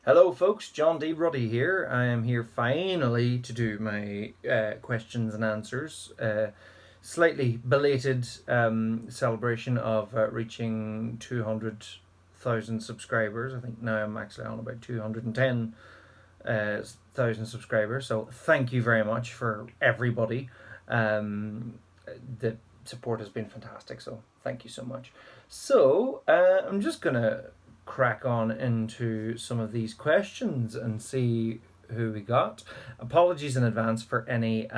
Hello folks, John D. Ruddy here. I am here finally to do my questions and answers. Slightly belated celebration of reaching 200,000 subscribers. I think now I'm actually on about 210,000 subscribers. So thank you very much for everybody. The support has been fantastic, so thank you so much. So I'm just going to crack on into some of these questions and see who we got. Apologies in advance for any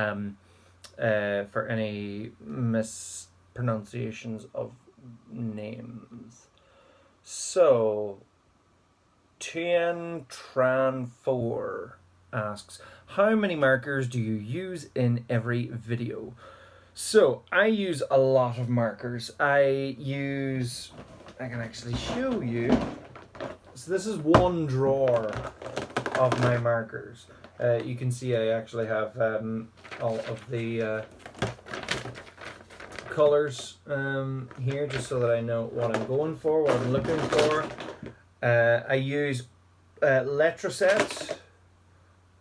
mispronunciations of names. So Tien Tran 4 asks, how many markers do you use in every video? So I use a lot of markers. I can actually show you. So this is one drawer of my markers. You can see I actually have all of the colors here, just so that I know what I'm going for, what I'm looking for. I use Letraset.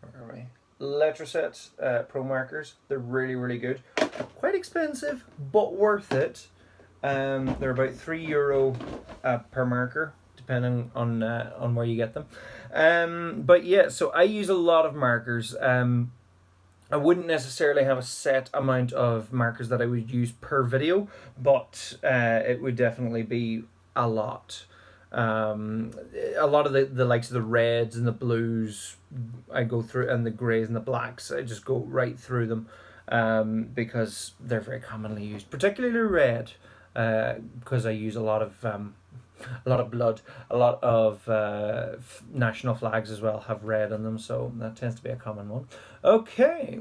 Where are we? Letraset Pro markers. They're really, really good. Quite expensive, but worth it. They're about €3 per marker, depending on where you get them. But yeah, so I use a lot of markers. I wouldn't necessarily have a set amount of markers that I would use per video, but it would definitely be a lot. A lot of the likes of the reds and the blues I go through, and the greys and the blacks, I just go right through them, because they're very commonly used, particularly red, because I use a lot of blood. A lot of national flags as well have red on them, so that tends to be a common one. Okay,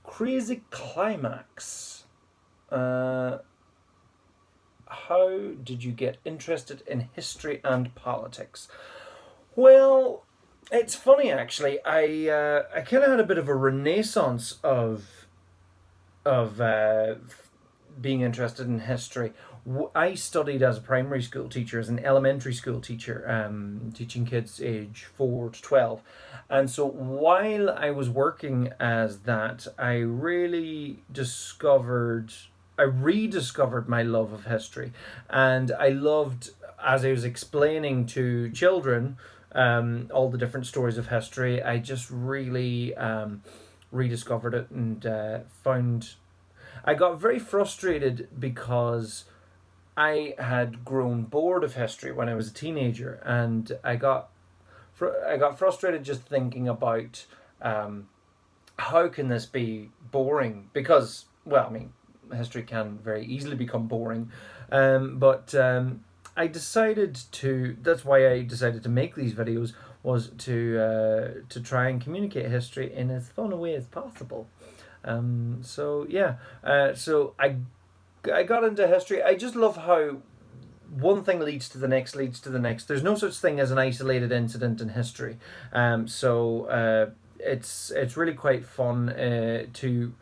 Crazy Climax. How did you get interested in history and politics? Well, it's funny actually. I kind of had a bit of a renaissance of being interested in history. I studied as a primary school teacher, as an elementary school teacher, teaching kids age 4 to 12. And so while I was working as that, I rediscovered my love of history. And I loved, as I was explaining to children, all the different stories of history, I just really rediscovered it and found... I got very frustrated because I had grown bored of history when I was a teenager, and I got frustrated just thinking about how can this be boring? Because, well, I mean, history can very easily become boring, but I decided to. That's why I decided to make these videos, was to try and communicate history in as fun a way as possible. So I got into history. I just love how one thing leads to the next, leads to the next. There's no such thing as an isolated incident in history. It's really quite fun to...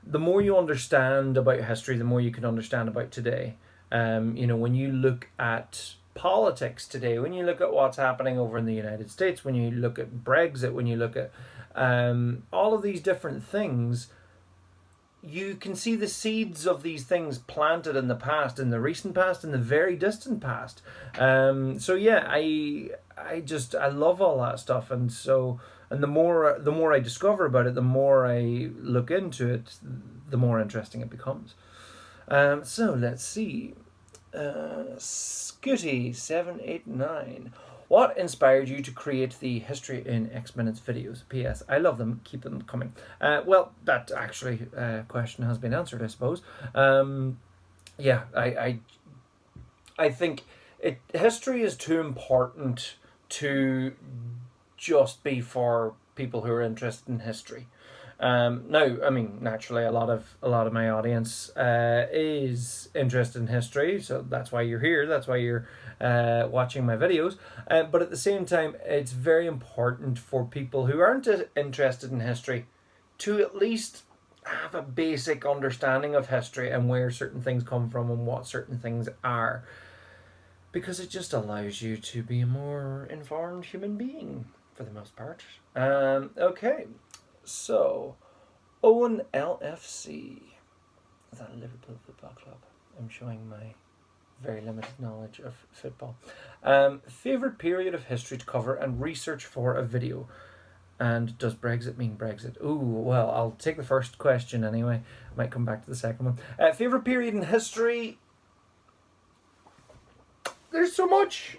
The more you understand about history, the more you can understand about today. When you look at politics today, when you look at what's happening over in the United States, when you look at Brexit, when you look at all of these different things, you can see the seeds of these things planted in the past, in the recent past, in the very distant past. I love all that stuff, and the more I discover about it, the more I look into it, the more interesting it becomes. So let's see. Scooty789. What inspired you to create the History in X Minutes videos? P.S. I love them. Keep them coming. Well, that actually question has been answered, I suppose. I think history is too important to just be for people who are interested in history. Now, I mean, naturally, a lot of my audience is interested in history, so that's why you're here. That's why you're watching my videos. But at the same time, it's very important for people who aren't interested in history to at least have a basic understanding of history and where certain things come from and what certain things are. because it just allows you to be a more informed human being for the most part. Okay, so Owen LFC. Is that Liverpool Football Club? I'm showing my very limited knowledge of football. Favourite period of history to cover and research for a video? And does Brexit mean Brexit? Ooh, well, I'll take the first question anyway. I might come back to the second one. Favourite period in history? There's so much.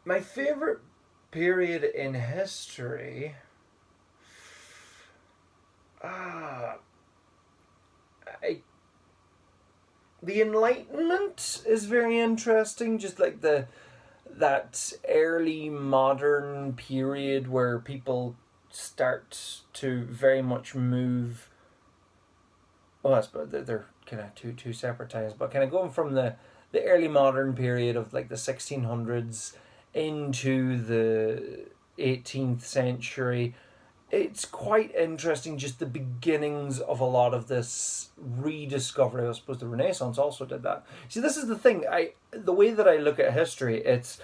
My favourite period in history... the Enlightenment is very interesting, just like that early modern period where people start to very much move. Well, I suppose they're kind of two separate times, but kind of going from the early modern period of like the 1600s into the 18th century. It's quite interesting, just the beginnings of a lot of this rediscovery. I suppose the Renaissance also did that. See, this is the thing. The way that I look at history, it's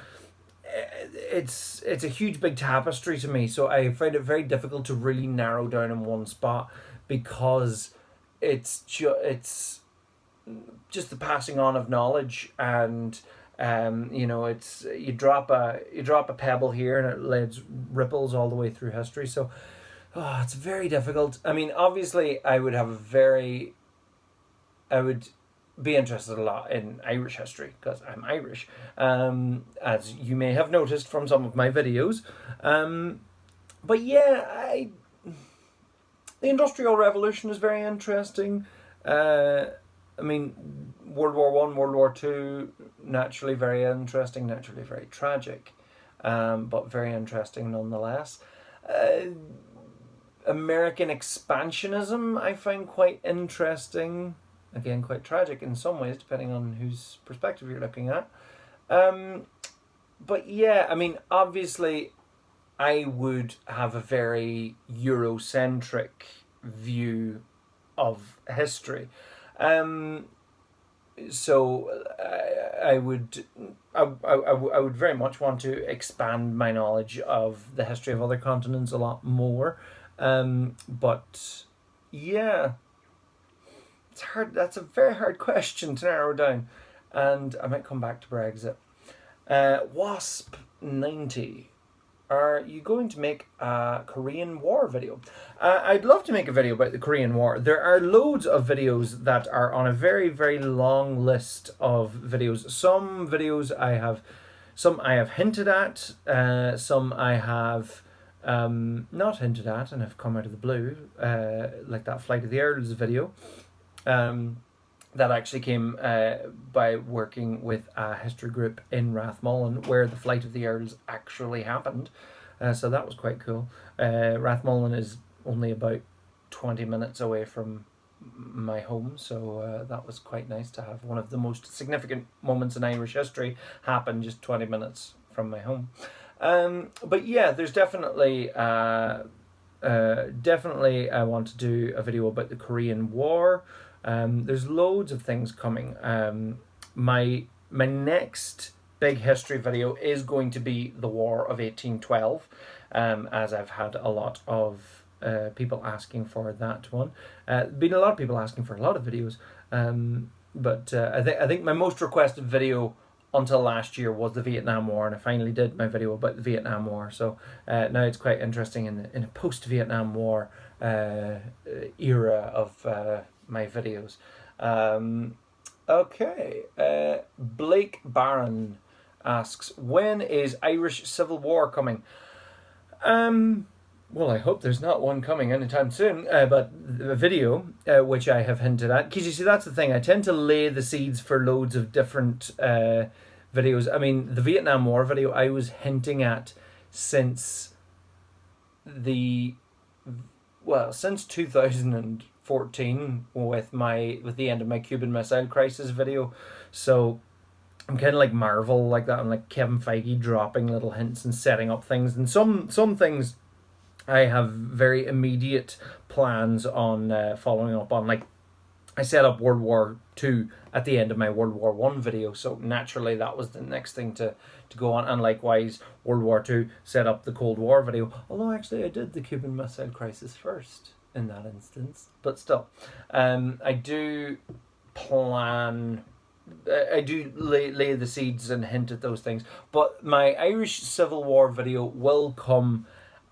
a huge big tapestry to me. So I find it very difficult to really narrow down in one spot, because it's just the passing on of knowledge, and it's you drop a pebble here and it leads ripples all the way through history. So it's very difficult. I mean, obviously I would be interested a lot in Irish history because I'm Irish, as you may have noticed from some of my videos. But yeah, the Industrial Revolution is very interesting. I mean, World War One, World War Two, naturally very interesting, naturally very tragic, but very interesting nonetheless. American expansionism I find quite interesting. Again, quite tragic in some ways, depending on whose perspective you're looking at. But yeah, I mean, obviously, I would have a very Eurocentric view of history. So I would very much want to expand my knowledge of the history of other continents a lot more. But yeah, it's hard. That's a very hard question to narrow down, and I might come back to Brexit. Wasp 90. Are you going to make a Korean War video? I'd love to make a video about the Korean War. There are loads of videos that are on a very, very long list of videos. Some videos I have hinted at. Some I have not hinted at and have come out of the blue, like that Flight of the Earls video. That actually came by working with a history group in Rathmullen where the Flight of the Earls actually happened. So that was quite cool. Rathmullen is only about 20 minutes away from my home, so that was quite nice to have one of the most significant moments in Irish history happen just 20 minutes from my home. But yeah, there's definitely I want to do a video about the Korean War. There's loads of things coming. My next big history video is going to be the War of 1812, as I've had a lot of people asking for that one. Been a lot of people asking for a lot of videos, but I think my most requested video until last year was the Vietnam War, and I finally did my video about the Vietnam War. So now it's quite interesting in a post-Vietnam War era of my videos. Okay, Blake Barron asks, when is Irish Civil War coming? Well, I hope there's not one coming anytime soon, but the video, which I have hinted at, because you see, that's the thing, I tend to lay the seeds for loads of different videos. I mean, the Vietnam War video I was hinting at since since 2014 with the end of my Cuban Missile Crisis video. So I'm kind of like Marvel like that. I'm like Kevin Feige dropping little hints and setting up things. And some things I have very immediate plans on following up on. Like I set up World War II at the end of my World War One video, so naturally that was the next thing to go on. And likewise, World War II set up the Cold War video. Although actually, I did the Cuban Missile Crisis first in that instance, but still, I do plan. I do lay the seeds and hint at those things. But my Irish Civil War video will come,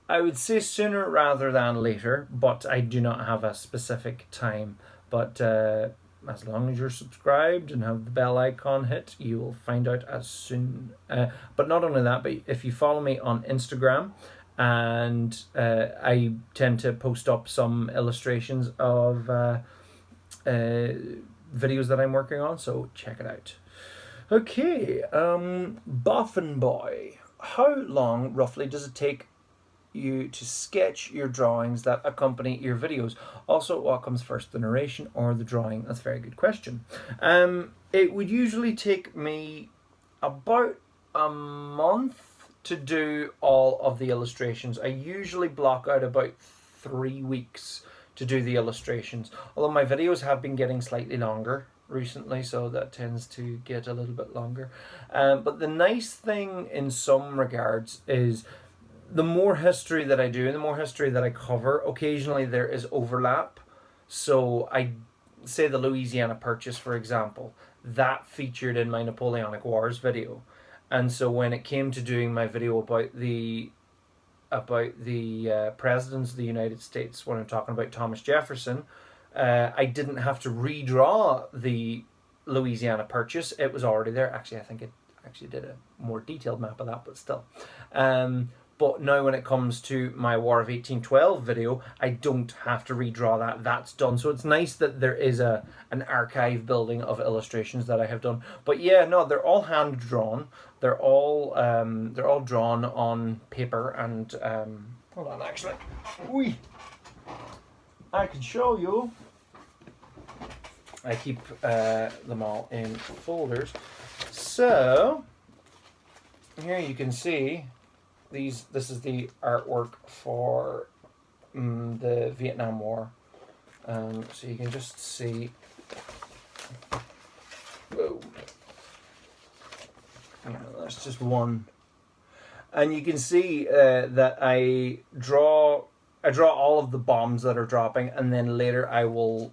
I would say, sooner rather than later, but I do not have a specific time. But as long as you're subscribed and have the bell icon hit, you will find out as soon. But not only that, but if you follow me on Instagram, and I tend to post up some illustrations of videos that I'm working on, so check it out. Okay, Boffin Boy. How long roughly does it take you to sketch your drawings that accompany your videos? Also, what comes first, the narration or the drawing? That's a very good question. It would usually take me about a month to do all of the illustrations. I usually block out about 3 weeks to do the illustrations, although my videos have been getting slightly longer recently, so that tends to get a little bit longer. But the nice thing in some regards is the more history that I do and the more history that I cover, occasionally there is overlap. So I say the Louisiana Purchase, for example, that featured in my Napoleonic Wars video. And so when it came to doing my video about the presidents of the United States, when I'm talking about Thomas Jefferson, I didn't have to redraw the Louisiana Purchase. It was already there. Actually, I think it actually did a more detailed map of that, but still. But now when it comes to my War of 1812 video, I don't have to redraw that. That's done. So it's nice that there is an archive building of illustrations that I have done. But yeah, no, they're all hand drawn. They're all drawn on paper. And hold on, actually, I can show you. I keep them all in folders. So here you can see. This is the artwork for the Vietnam War. So you can just see. Whoa. That's just one, and you can see that I draw all of the bombs that are dropping, and then later I will,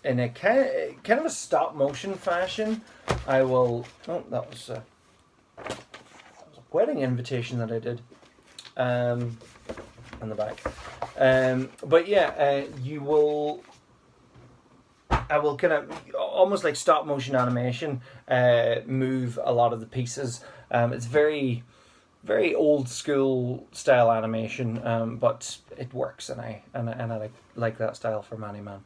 in a kind of a stop motion fashion, I will. Oh, that was a wedding invitation that I did on the back. But yeah, I will kind of almost like stop motion animation move a lot of the pieces. It's very, very old school style animation, but it works, and I like that style for Manny Man.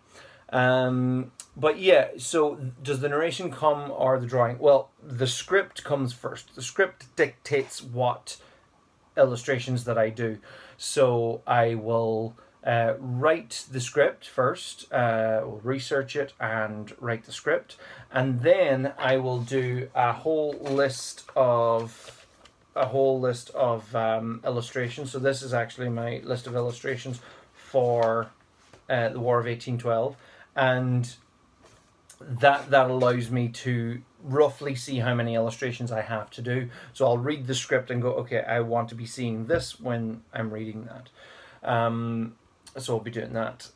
But yeah, so does the narration come or the drawing? Well, the script comes first. The script dictates what illustrations that I do. So I will write the script first, research it and write the script, and then I will do a whole list of illustrations. So this is actually my list of illustrations for the War of 1812, and that allows me to roughly see how many illustrations I have to do. So I'll read the script and go, okay, I want to be seeing this when I'm reading that. So I'll be doing that.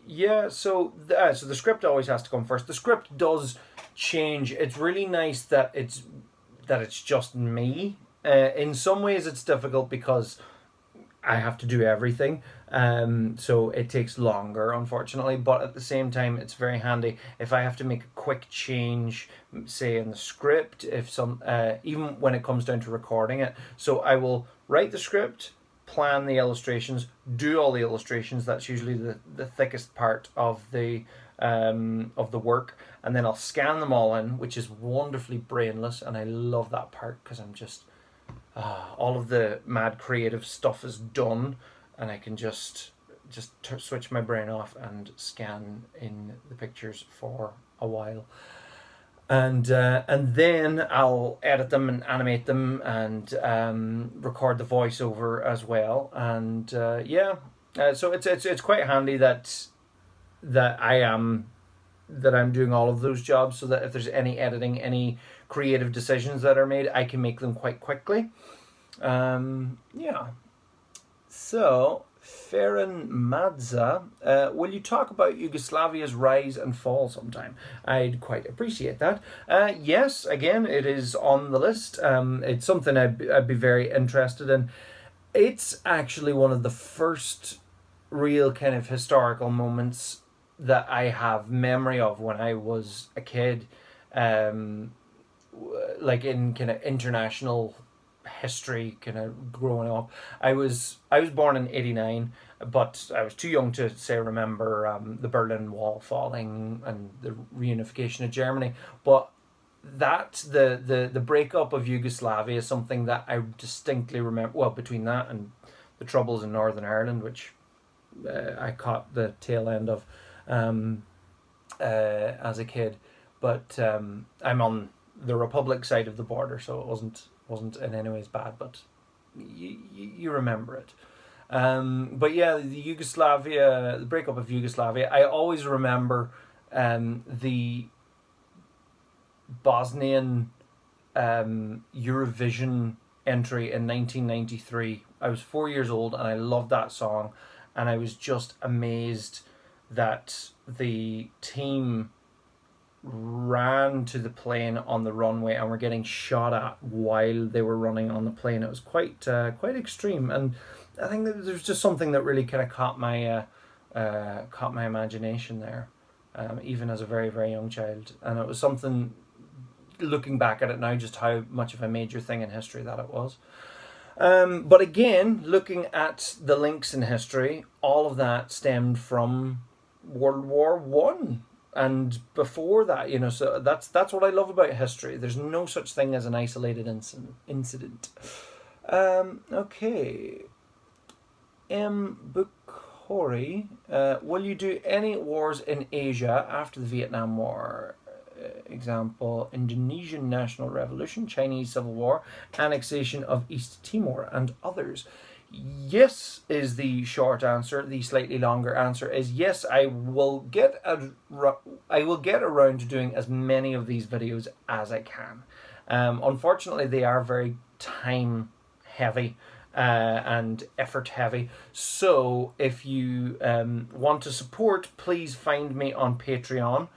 Yeah, so the script always has to come first. The script does change. It's really nice that it's just me. In some ways it's difficult because I have to do everything. So it takes longer, unfortunately, but at the same time, it's very handy if I have to make a quick change, say in the script, even when it comes down to recording it. So I will write the script, plan the illustrations, do all the illustrations. That's usually the thickest part of the work, and then I'll scan them all in, which is wonderfully brainless, and I love that part because I'm just all of the mad creative stuff is done, and I can just switch my brain off and scan in the pictures for a while, and then I'll edit them and animate them and record the voiceover as well, and so it's quite handy that that I'm doing all of those jobs, so that if there's any editing, any creative decisions that are made, I can make them quite quickly. Yeah. So, Ferin Madza, will you talk about Yugoslavia's rise and fall sometime? I'd quite appreciate that. Yes, again, it is on the list. It's something I'd be very interested in. It's actually one of the first real kind of historical moments that I have memory of when I was a kid, um, like in kind of international history, kind of growing up. I was born in '89, but I was too young to say remember the Berlin Wall falling and the reunification of Germany. But the breakup of Yugoslavia is something that I distinctly remember. Well, between that and the troubles in Northern Ireland, which I caught the tail end of as a kid, but I'm on the Republic side of the border, so it wasn't in any ways bad, but you remember it. But yeah, the breakup of Yugoslavia. I always remember the Bosnian Eurovision entry in 1993. I was 4 years old and I loved that song, and I was just amazed that the team ran to the plane on the runway and were getting shot at while they were running on the plane. It was quite extreme, and I think that there's just something that really kind of caught my imagination there, even as a very very young child, and it was something. Looking back at it now, just how much of a major thing in history that it was. But again, looking at the links in history, all of that stemmed from World War One and before that. So that's what I love about history. There's no such thing as an isolated incident. Okay. Bukhari, will you do any wars in Asia after the Vietnam War? Example, Indonesian National Revolution, Chinese Civil War, annexation of East Timor, and others. Yes is the short answer. The slightly longer answer is yes. I will get around to doing as many of these videos as I can. Unfortunately, they are very time heavy and effort heavy. So if you want to support, please find me on Patreon.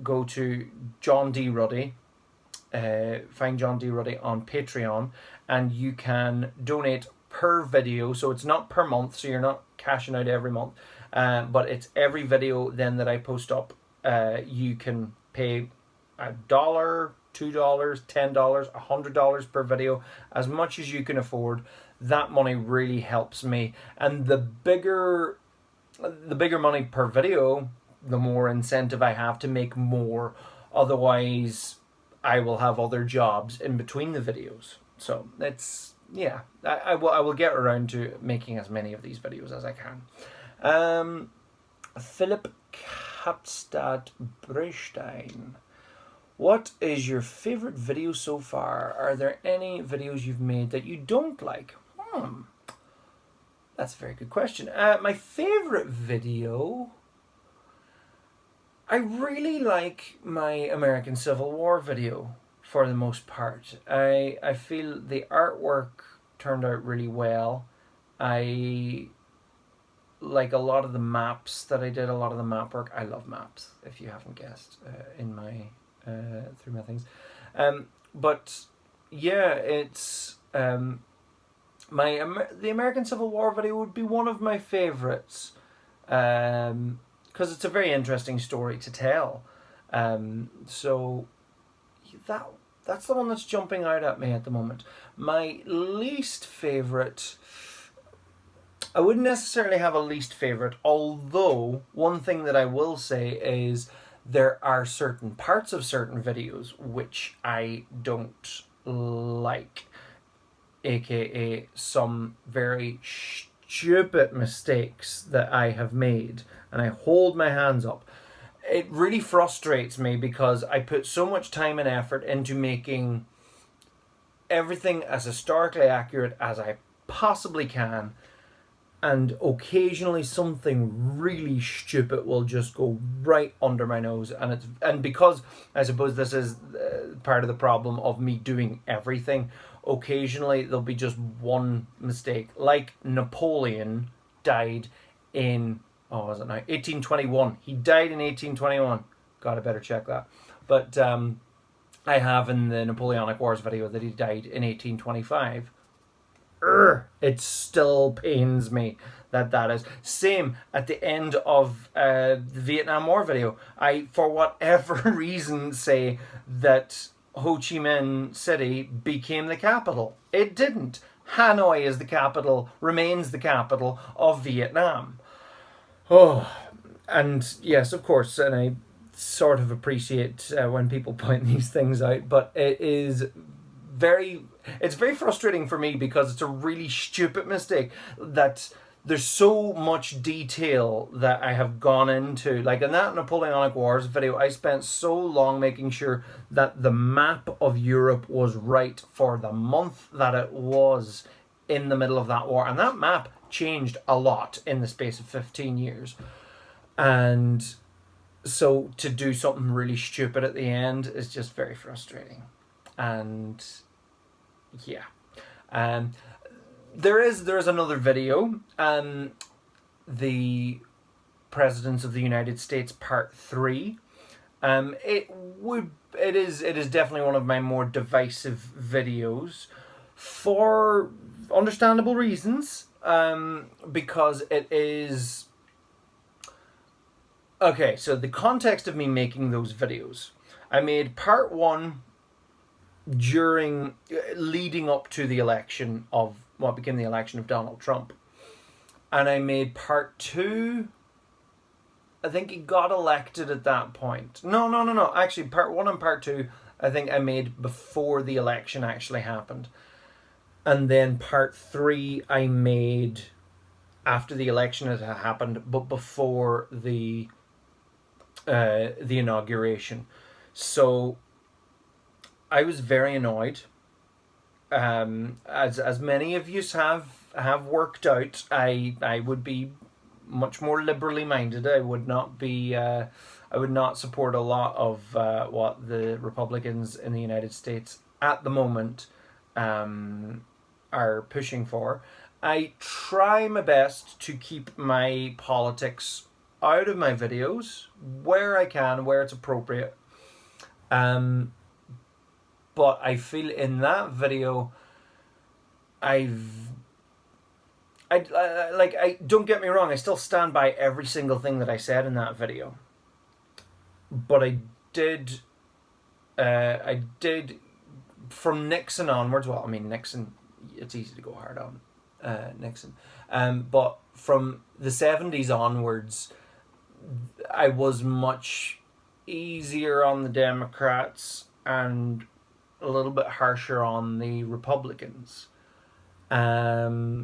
Go to John D. Ruddy, find John D. Ruddy on Patreon, and you can donate per video. So it's not per month, so you're not cashing out every month, but it's every video then that I post up. You can pay $1, $2, $10, $100 per video, as much as you can afford. That money really helps me, and the bigger money per video, the more incentive I have to make more. Otherwise, I will have other jobs in between the videos. So it's, yeah, I will get around to making as many of these videos as I can. Philip Kapstad Brestein, what is your favorite video so far? Are there any videos you've made that you don't like? That's a very good question. My favorite video, I really like my American Civil War video for the most part. I feel the artwork turned out really well. I like a lot of the maps that I did, a lot of the map work. I love maps, if you haven't guessed, in my through my things. But yeah, it's the American Civil War video would be one of my favorites. Because it's a very interesting story to tell. So that's the one that's jumping out at me at the moment. My least favourite, I wouldn't necessarily have a least favourite, although one thing that I will say is there are certain parts of certain videos which I don't like, aka some very stupid mistakes that I have made, and I hold my hands up. It really frustrates me because I put so much time and effort into making everything as historically accurate as I possibly can, and occasionally something really stupid will just go right under my nose, and because I suppose this is part of the problem of me doing everything, occasionally there'll be just one mistake, like Napoleon died in, oh, was it now 1821. He died in 1821. God, I better check that. But I have in the Napoleonic Wars video that he died in 1825. It still pains me that is. Same at the end of the Vietnam War video. I, for whatever reason, say that Ho Chi Minh City became the capital. It didn't. Hanoi is the capital, remains the capital of Vietnam. Oh, and yes, of course, and I sort of appreciate when people point these things out, but it's very frustrating for me because it's a really stupid mistake that there's so much detail that I have gone into. Like in that Napoleonic Wars video, I spent so long making sure that the map of Europe was right for the month that it was in the middle of that war. And that map changed a lot in the space of 15 years. And so to do something really stupid at the end is just very frustrating. And yeah. There's another video, the Presidents of the United States Part 3. It is definitely one of my more divisive videos for understandable reasons, because it is okay. So the context of me making those videos, I made part 1 leading up to the election of what became the election of Donald Trump, and I made part 2. I think he got elected at that point. No. Actually, part 1 and part 2, I think I made before the election actually happened, and then part 3 I made after the election had happened, but before the inauguration. So I was very annoyed. As many of you have worked out, I would be much more liberally minded. I would not support a lot of what the Republicans in the United States at the moment are pushing for. I try my best to keep my politics out of my videos where I can, where it's appropriate. But I feel in that video, I don't get me wrong, I still stand by every single thing that I said in that video. But I did from Nixon onwards. Well, I mean Nixon, it's easy to go hard on Nixon. But from the 70s onwards, I was much easier on the Democrats and a little bit harsher on the Republicans. But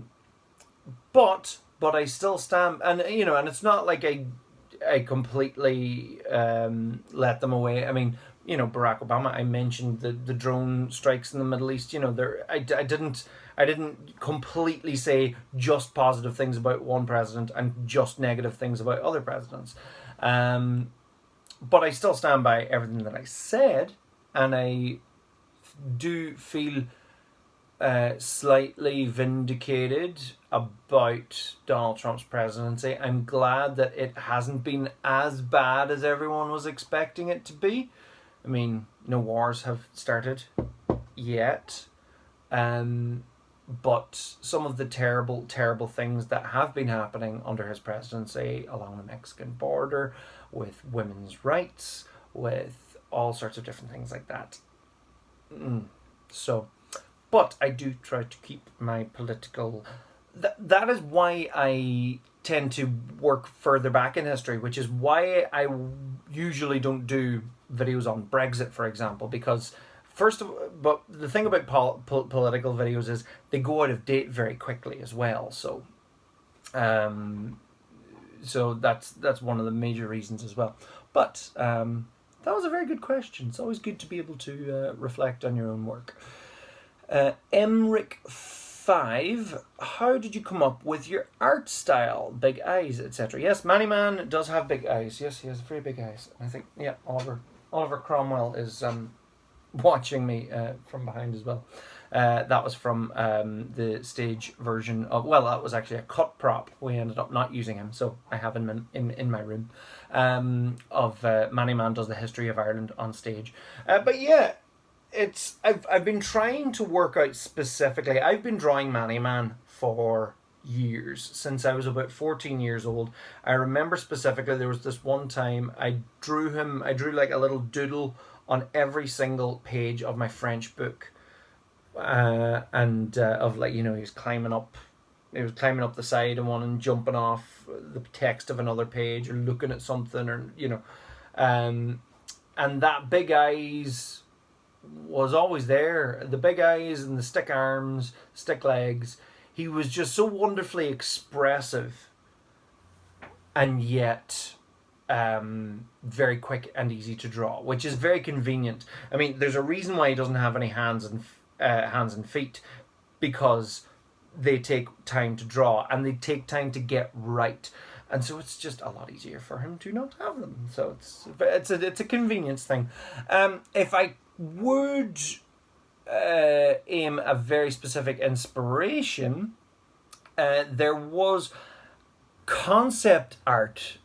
I still stand, and and it's not like I completely let them away. I mean, Barack Obama, I mentioned the drone strikes in the Middle East. I didn't completely say just positive things about one president and just negative things about other presidents. But I still stand by everything that I said, and I do feel slightly vindicated about Donald Trump's presidency. I'm glad that it hasn't been as bad as everyone was expecting it to be. I mean, no wars have started yet. But some of the terrible, terrible things that have been happening under his presidency along the Mexican border, with women's rights, with all sorts of different things like that. So, but I do try to keep my political... That is why I tend to work further back in history, which is why I usually don't do videos on Brexit, for example, because but the thing about political videos is they go out of date very quickly as well. So, so that's one of the major reasons as well. But that was a very good question. It's always good to be able to reflect on your own work. Emric 5, how did you come up with your art style? Big eyes, etc. Yes, Manny Man does have big eyes. Yes, he has very big eyes. I think, yeah, Oliver Cromwell is watching me from behind as well. That was from the stage version of, well, that was actually a cut prop. We ended up not using him, so I have him in my room of Manny Man Does the History of Ireland on stage. But yeah, I've been trying to work out specifically. I've been drawing Manny Man for years, since I was about 14 years old. I remember specifically there was this one time I drew like a little doodle on every single page of my French book, and of, like, he was climbing up. He was climbing up the side of one and jumping off the text of another page, or looking at something, or and that big eyes was always there. The big eyes and the stick arms, stick legs. He was just so wonderfully expressive, and yet very quick and easy to draw, which is very convenient. I mean, there's a reason why he doesn't have any hands and feet, because they take time to draw and they take time to get right, and so it's just a lot easier for him to not have them. So it's a convenience thing. If I would aim a very specific inspiration, there was concept art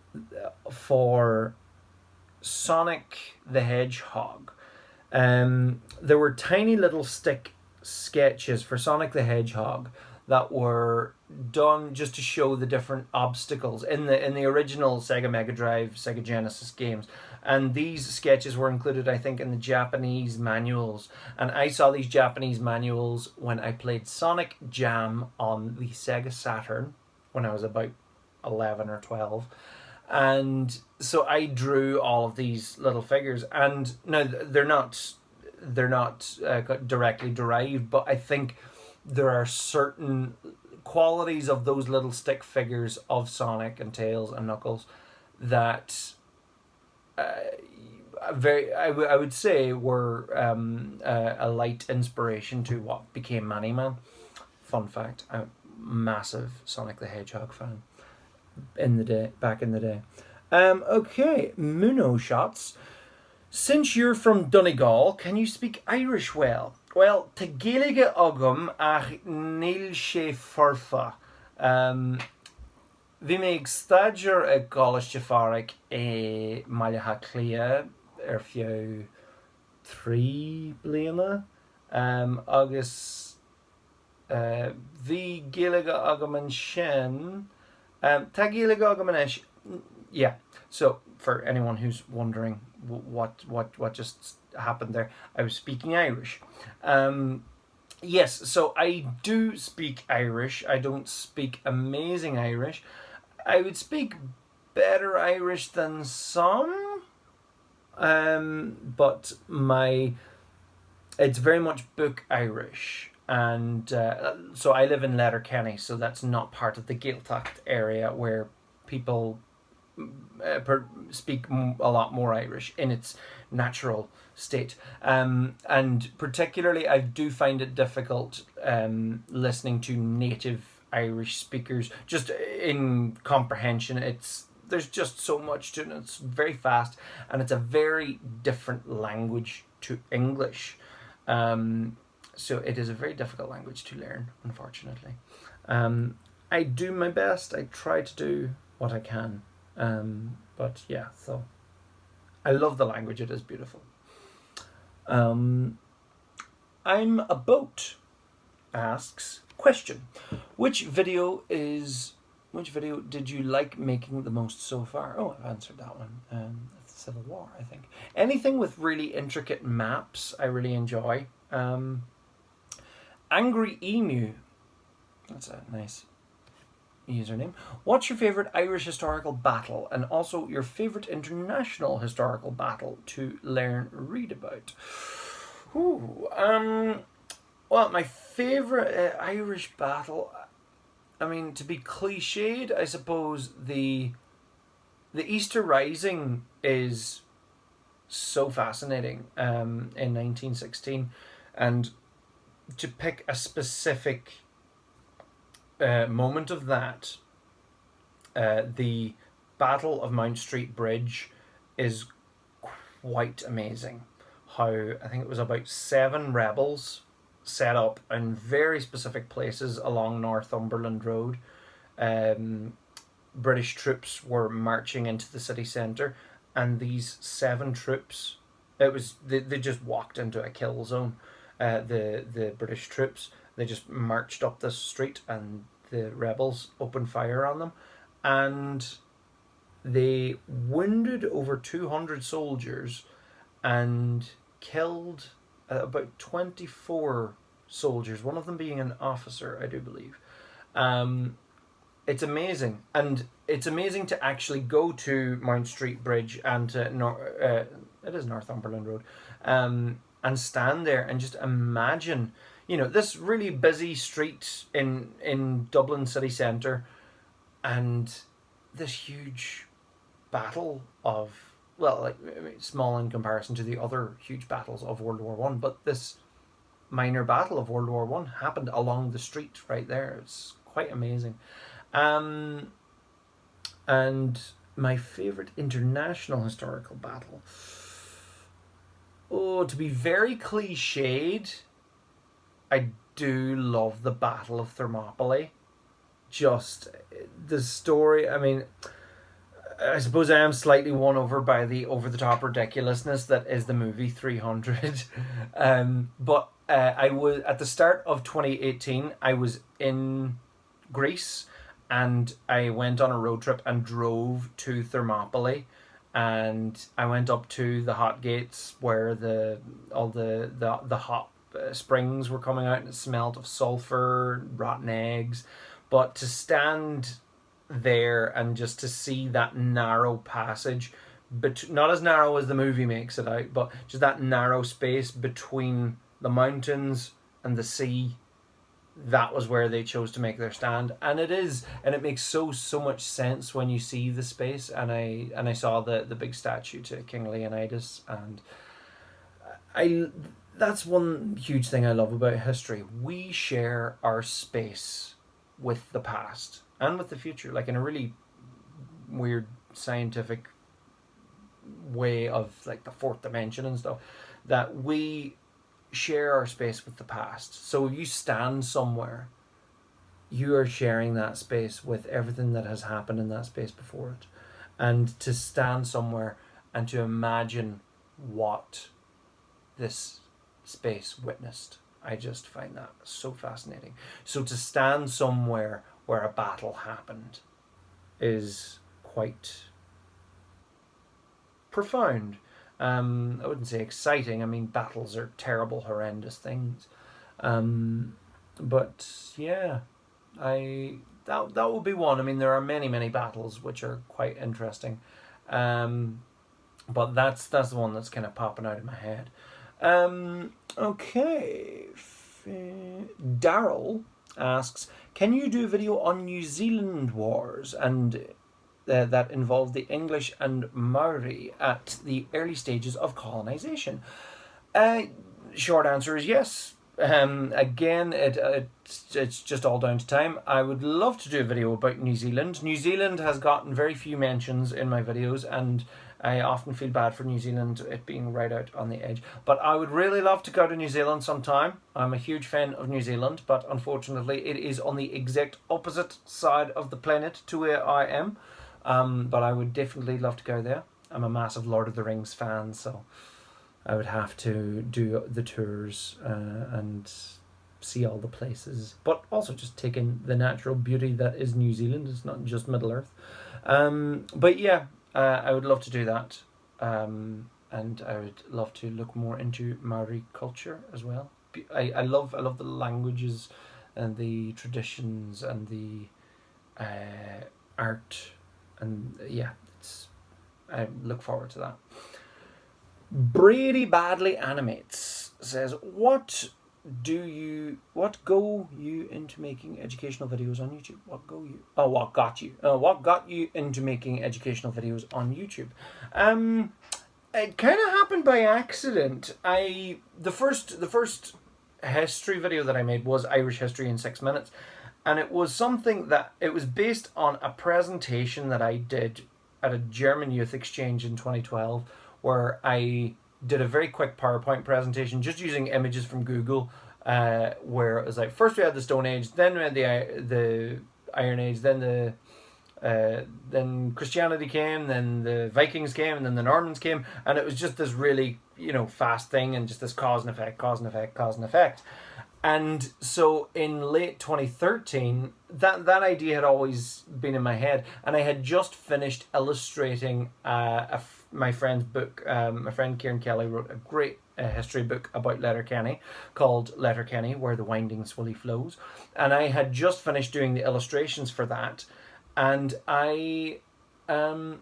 for Sonic the Hedgehog. There were tiny little stick sketches for Sonic the Hedgehog that were done just to show the different obstacles in the original Sega Mega Drive, Sega Genesis games. And these sketches were included, I think, in the Japanese manuals. And I saw these Japanese manuals when I played Sonic Jam on the Sega Saturn when I was about 11 or 12. And so I drew all of these little figures. And now they're not directly derived, but I think there are certain qualities of those little stick figures of Sonic and Tails and Knuckles that I would say were a light inspiration to what became Manny Man. Fun fact, I'm a massive Sonic the Hedgehog fan back in the day. Okay, Muno Shots. Since you're from Donegal, can you speak Irish well? Well, te géige agam ach níl sé forfa. Bhí mé ag staidéar ag Gálaiste Fharraig Maileatha Clia fiú 3 bliana, agus bhí géige agam an sin, tá géige agam an is. Yeah, so for anyone who's wondering what just happened there, I was speaking Irish. Yes, so I do speak Irish. I don't speak amazing Irish. I would speak better Irish than some, but it's very much book Irish. And so I live in Letterkenny, so that's not part of the Gaeltacht area where people speak a lot more Irish in its natural state, and particularly I do find it difficult listening to native Irish speakers, just in comprehension. There's just so much to it. It's very fast, and it's a very different language to English, so it is a very difficult language to learn, unfortunately. I do my best. I try to do what I can. But yeah, so I love the language. It is beautiful. I'm a Boat asks, question, which video did you like making the most so far? Oh, I've answered that one. It's the Civil War, I think. Anything with really intricate maps I really enjoy. Angry Emu, that's a nice username. What's your favourite Irish historical battle, and also your favourite international historical battle to read about? Well, my favourite Irish battle, I mean, to be cliched, I suppose the Easter Rising is so fascinating in 1916, and to pick a specific moment of that, the Battle of Mount Street Bridge is quite amazing. How I think it was about 7 rebels set up in very specific places along Northumberland Road. Um, British troops were marching into the city centre, and these 7 troops, they just walked into a kill zone. The British troops, they just marched up the street, and the rebels opened fire on them, and they wounded over 200 soldiers and killed about 24 soldiers, one of them being an officer, I do believe. Um, it's amazing, and it's amazing to actually go to Mount Street Bridge and to it is Northumberland Road, and stand there and just imagine, this really busy street in Dublin city centre, and this huge battle of, well, like, I mean, small in comparison to the other huge battles of World War One, but this minor battle of World War One happened along the street right there. It's quite amazing. Um, and my favourite international historical battle. Oh, to be very cliched, I do love the Battle of Thermopylae. Just the story. I mean, I suppose I am slightly won over by the over the top ridiculousness that is the movie 300. But I was at the start of 2018. I was in Greece, and I went on a road trip and drove to Thermopylae, and I went up to the hot gates where all the hot springs were coming out, and it smelled of sulfur, rotten eggs. But to stand there and just to see that narrow passage, but not as narrow as the movie makes it out, but just that narrow space between the mountains and the sea, that was where they chose to make their stand. And it makes so much sense when you see the space. And I saw the big statue to King Leonidas, and that's one huge thing I love about history. We share our space with the past and with the future, like in a really weird scientific way of like the fourth dimension and stuff, that we share our space with the past. So if you stand somewhere, you are sharing that space with everything that has happened in that space before it. And to stand somewhere and to imagine what this space witnessed, I just find that so fascinating. So to stand somewhere where a battle happened is quite profound. I wouldn't say exciting. I mean, battles are terrible, horrendous things. But yeah, that would be one. I mean, there are many battles which are quite interesting. But that's the one that's kind of popping out of my head. Okay. Daryl asks, can you do a video on New Zealand wars and that involved the English and Maori at the early stages of colonisation? Short answer is yes. Again, it's just all down to time. I would love to do a video about New Zealand. New Zealand has gotten very few mentions in my videos, and I often feel bad for New Zealand, it being right out on the edge. But I would really love to go to New Zealand sometime. I'm a huge fan of New Zealand, but unfortunately it is on the exact opposite side of the planet to where I am. But I would definitely love to go there. I'm a massive Lord of the Rings fan, so I would have to do the tours and see all the places, but also just take in the natural beauty that is New Zealand. It's not just Middle Earth. But yeah, I would love to do that. And I would love to look more into Maori culture as well. I love the languages and the traditions and the art, and yeah, I look forward to that. Brady Badly Animates says, what go you into making educational videos on YouTube? What got you into making educational videos on YouTube? It kind of happened by accident. The first history video that I made was Irish history in 6 minutes, And it was something that it was based on a presentation that I did at a German youth exchange in 2012, where I did a very quick PowerPoint presentation just using images from Google, where it was like, first we had the Stone Age, then we had the Iron Age, then Christianity came, then the Vikings came, and then the Normans came, and it was just this really, fast thing, and just this cause and effect, cause and effect, cause and effect. And so in late 2013, that idea had always been in my head, and I had just finished illustrating my friend's book. My friend Kieran Kelly wrote a great history book about Letterkenny called Letterkenny, Where the Winding Swilly Flows, and I had just finished doing the illustrations for that, and I what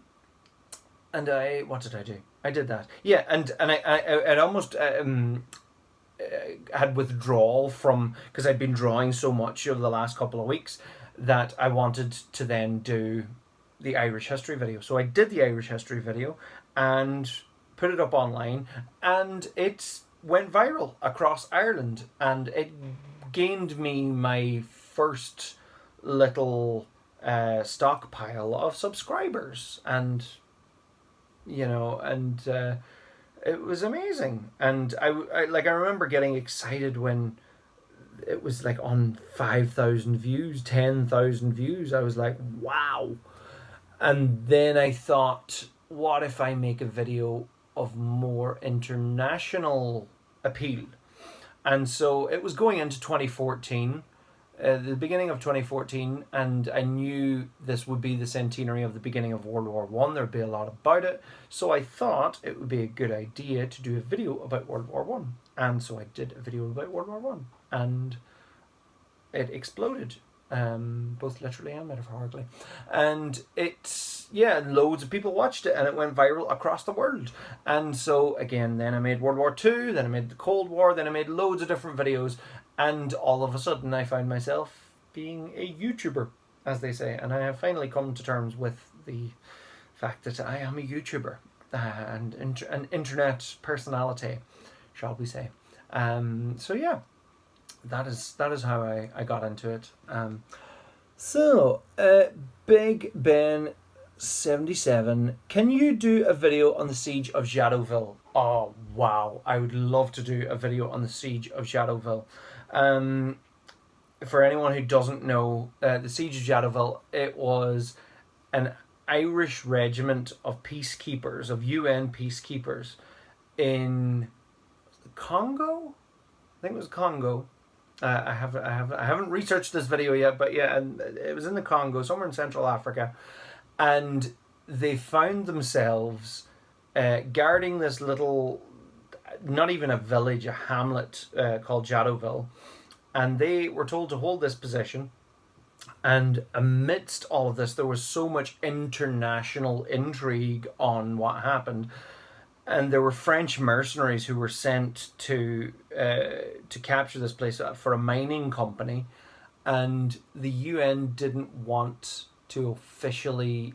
did I do? I did that, yeah, and I'd almost had withdrawal from, because I'd been drawing so much over the last couple of weeks, that I wanted to then do the Irish history video. So I did the Irish history video and put it up online, and it went viral across Ireland, and it gained me my first little stockpile of subscribers, and it was amazing. And I remember getting excited when it was like on 5,000 views, 10,000 views. I was like, wow. And then I thought, what if I make a video of more international appeal? And so it was going into 2014, the beginning of 2014, and I knew this would be the centenary of the beginning of World War One. There'd be a lot about it, so I thought it would be a good idea to do a video about World War One. And so I did a video about World War One, and it exploded, both literally and metaphorically. And loads of people watched it, and it went viral across the world. And so again, then I made World War Two, then I made the Cold War, then I made loads of different videos. And all of a sudden, I found myself being a YouTuber, as they say. And I have finally come to terms with the fact that I am a YouTuber and an internet personality, shall we say. So yeah, that is how I got into it. Big Ben 77, can you do a video on the siege of Jadotville? Oh wow, I would love to do a video on the siege of Jadotville. For anyone who doesn't know, the siege of Jadotville, it was an Irish regiment of peacekeepers, of UN peacekeepers in Congo. I think it was Congo. I haven't researched this video yet, but yeah, and it was in the Congo, somewhere in Central Africa, and they found themselves guarding this little, not even a village, a hamlet called Jadotville, and they were told to hold this position. And amidst all of this, there was so much international intrigue on what happened, and there were French mercenaries who were sent to capture this place for a mining company, and the UN didn't want to officially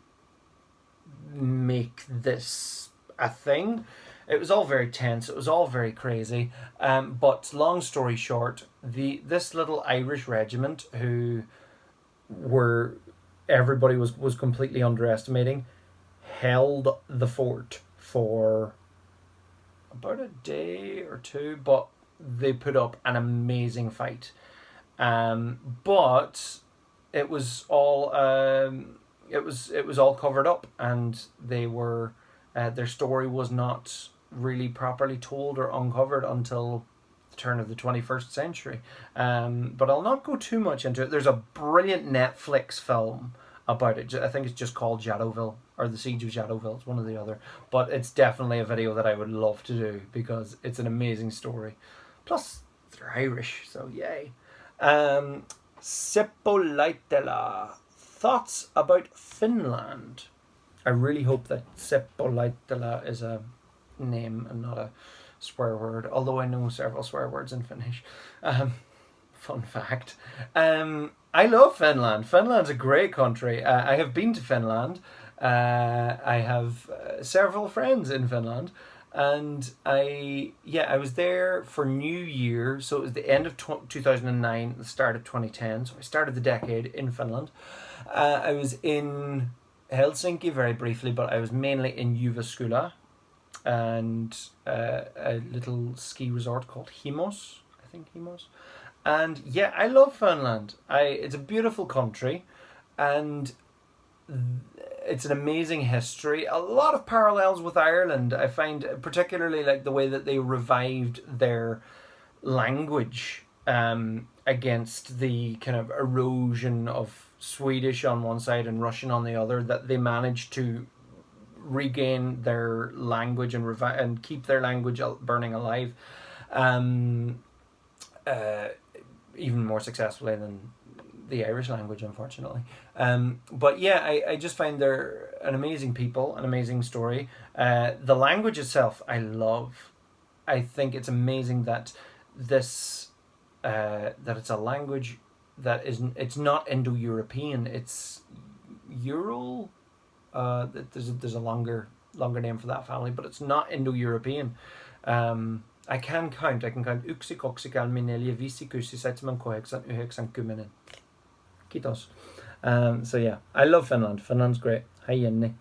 make this a thing. It was all very tense. It was all very crazy. But long story short, this little Irish regiment, who everybody was completely underestimating, held the fort for about a day or two, but they put up an amazing fight. But it was all it was all covered up, and they were their story was not really properly told or uncovered until the turn of the 21st century. But I'll not go too much into it. There's a brilliant Netflix film about it. I think it's just called Jadotville, or The Siege of Jadotville. It's one or the other. But it's definitely a video that I would love to do, because it's an amazing story. Plus, they're Irish, so yay. Seppo-Laitela. Thoughts about Finland? I really hope that Seppo-Laitela is a name and not a swear word, although I know several swear words in Finnish. Fun fact. I love Finland. Finland's a great country. I have been to Finland. I have several friends in Finland. And I was there for New Year, so it was the end of 2009, the start of 2010. So I started the decade in Finland. I was in Helsinki very briefly, but I was mainly in Jyväskylä and a little ski resort called Himos. I think Himos. And yeah, I love Finland. It's a beautiful country, and it's an amazing history. A lot of parallels with Ireland. I find particularly like the way that they revived their language against the kind of erosion of Swedish on one side and Russian on the other. That they managed to regain their language and and keep their language burning alive. Even more successfully than the Irish language, unfortunately. But yeah, I just find they're an amazing people, an amazing story. The language itself, I love. I think it's amazing that this that it's a language that isn't. It's not Indo-European. It's Ural. There's a longer name for that family, but it's not Indo-European. I can count. I can count yksi, kaksi, kolme, neljä, viisi, kuusi, seitsemän, kahdeksan, yhdeksän, kymmenen. Kiitos. So yeah, I love Finland. Finland's great. Hi Jenny.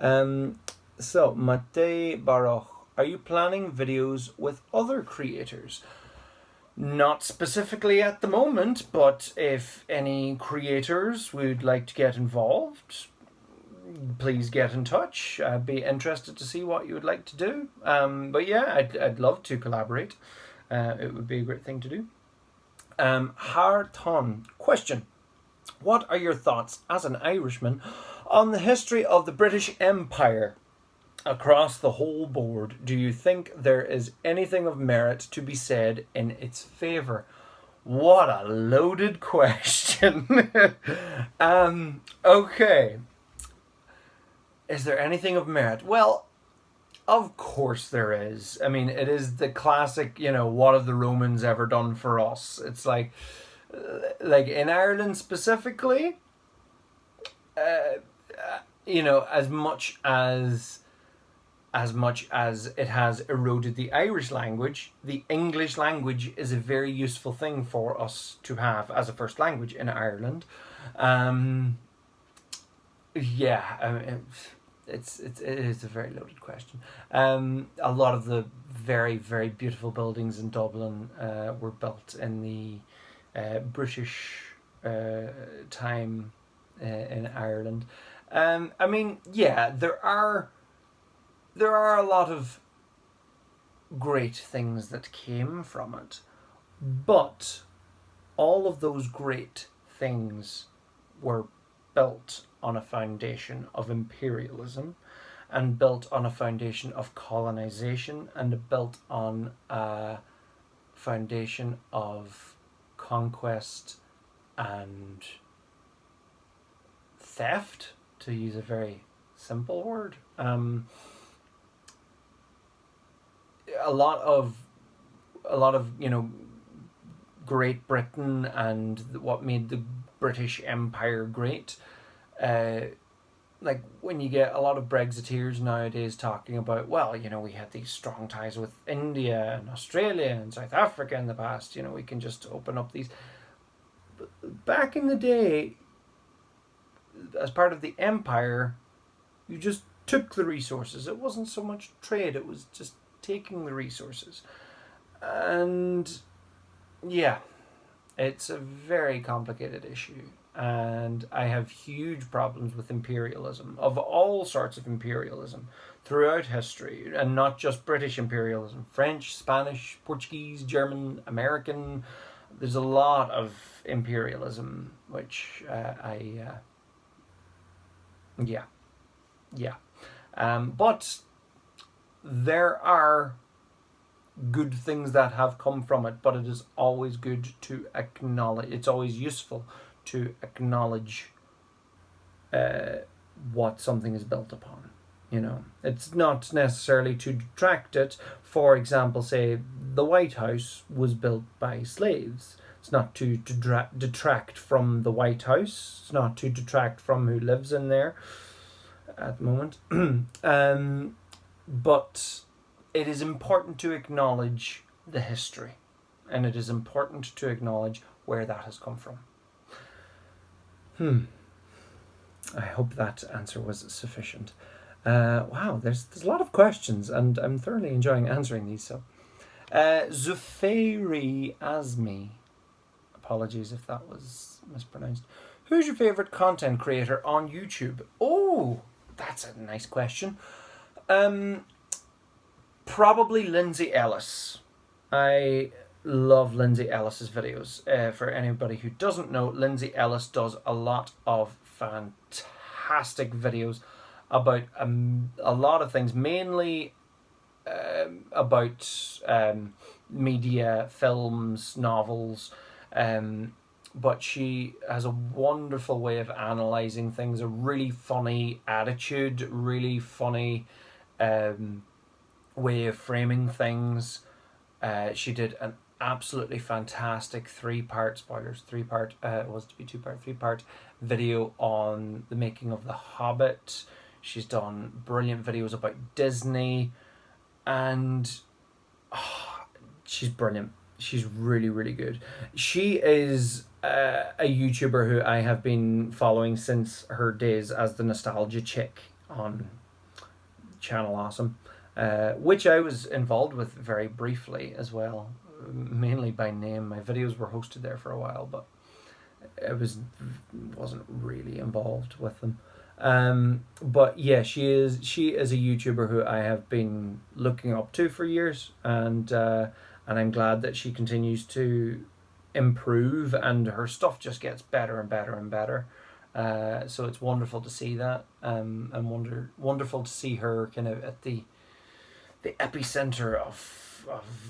So Matei Baroch, are you planning videos with other creators? Not specifically at the moment, but if any creators would like to get involved, please get in touch. I'd be interested to see what you would like to do. But yeah, I'd love to collaborate. It would be a great thing to do. Harton, question. What are your thoughts as an Irishman on the history of the British Empire across the whole board? Do you think there is anything of merit to be said in its favour? What a loaded question. Okay. Is there anything of merit? Well, of course there is. I mean, it is the classic, what have the Romans ever done for us? It's like in Ireland specifically, as much as it has eroded the Irish language, the English language is a very useful thing for us to have as a first language in Ireland. Yeah, I mean, it is a very loaded question. A lot of the very, very beautiful buildings in Dublin were built in the British time in Ireland. I mean, yeah, there are a lot of great things that came from it, but all of those great things were built on a foundation of imperialism and built on a foundation of colonization and built on a foundation of conquest and theft, to use a very simple word. A lot of Great Britain and what made the British Empire great. Like when you get a lot of Brexiteers nowadays talking about, well, we had these strong ties with India and Australia and South Africa in the past, we can just open up these. Back in the day, as part of the empire, you just took the resources. It wasn't so much trade, it was just taking the resources. And yeah, it's a very complicated issue. And I have huge problems with imperialism, of all sorts of imperialism, throughout history, and not just British imperialism. French, Spanish, Portuguese, German, American. There's a lot of imperialism, which but there are good things that have come from it, but it is always good to acknowledge, it's always useful to acknowledge what something is built upon. It's not necessarily to detract it. For example, say the White House was built by slaves. It's not to detract from the White House. It's not to detract from who lives in there at the moment. But it is important to acknowledge the history, and it is important to acknowledge where that has come from. I hope that answer was sufficient. Wow, there's a lot of questions, and I'm thoroughly enjoying answering these. So, Zufairi Azmi, apologies if that was mispronounced. Who's your favorite content creator on YouTube? Oh, that's a nice question. Probably Lindsay Ellis. I love Lindsay Ellis's videos. For anybody who doesn't know, Lindsay Ellis does a lot of fantastic videos about a lot of things, mainly about media, films, novels, but she has a wonderful way of analysing things, a really funny attitude, really funny way of framing things. She did an absolutely fantastic three-part video on the making of The Hobbit. She's done brilliant videos about Disney, and she's brilliant. She's really, really good. She is a YouTuber who I have been following since her days as the Nostalgia Chick on Channel Awesome, which I was involved with very briefly as well, mainly by name. My videos were hosted there for a while, but I wasn't really involved with them. But yeah, she is a YouTuber who I have been looking up to for years, and I'm glad that she continues to improve, and her stuff just gets better and better and better. So it's wonderful to see that, and wonderful to see her kind of at the epicenter of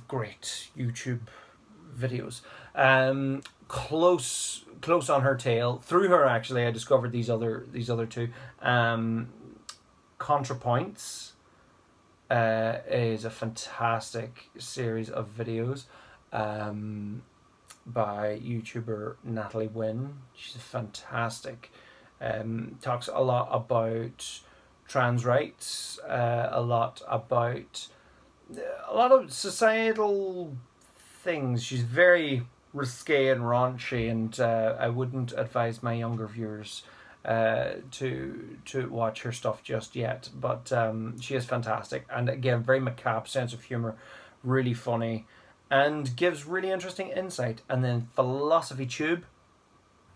great YouTube videos. Close on her tail. Through her, actually, I discovered these other two. ContraPoints is a fantastic series of videos by YouTuber Natalie Wynn. She's fantastic. Talks a lot about trans rights, a lot of societal things. She's very risque and raunchy, and I wouldn't advise my younger viewers to watch her stuff just yet. But she is fantastic, and again, very macabre sense of humor, really funny, and gives really interesting insight. And then Philosophy Tube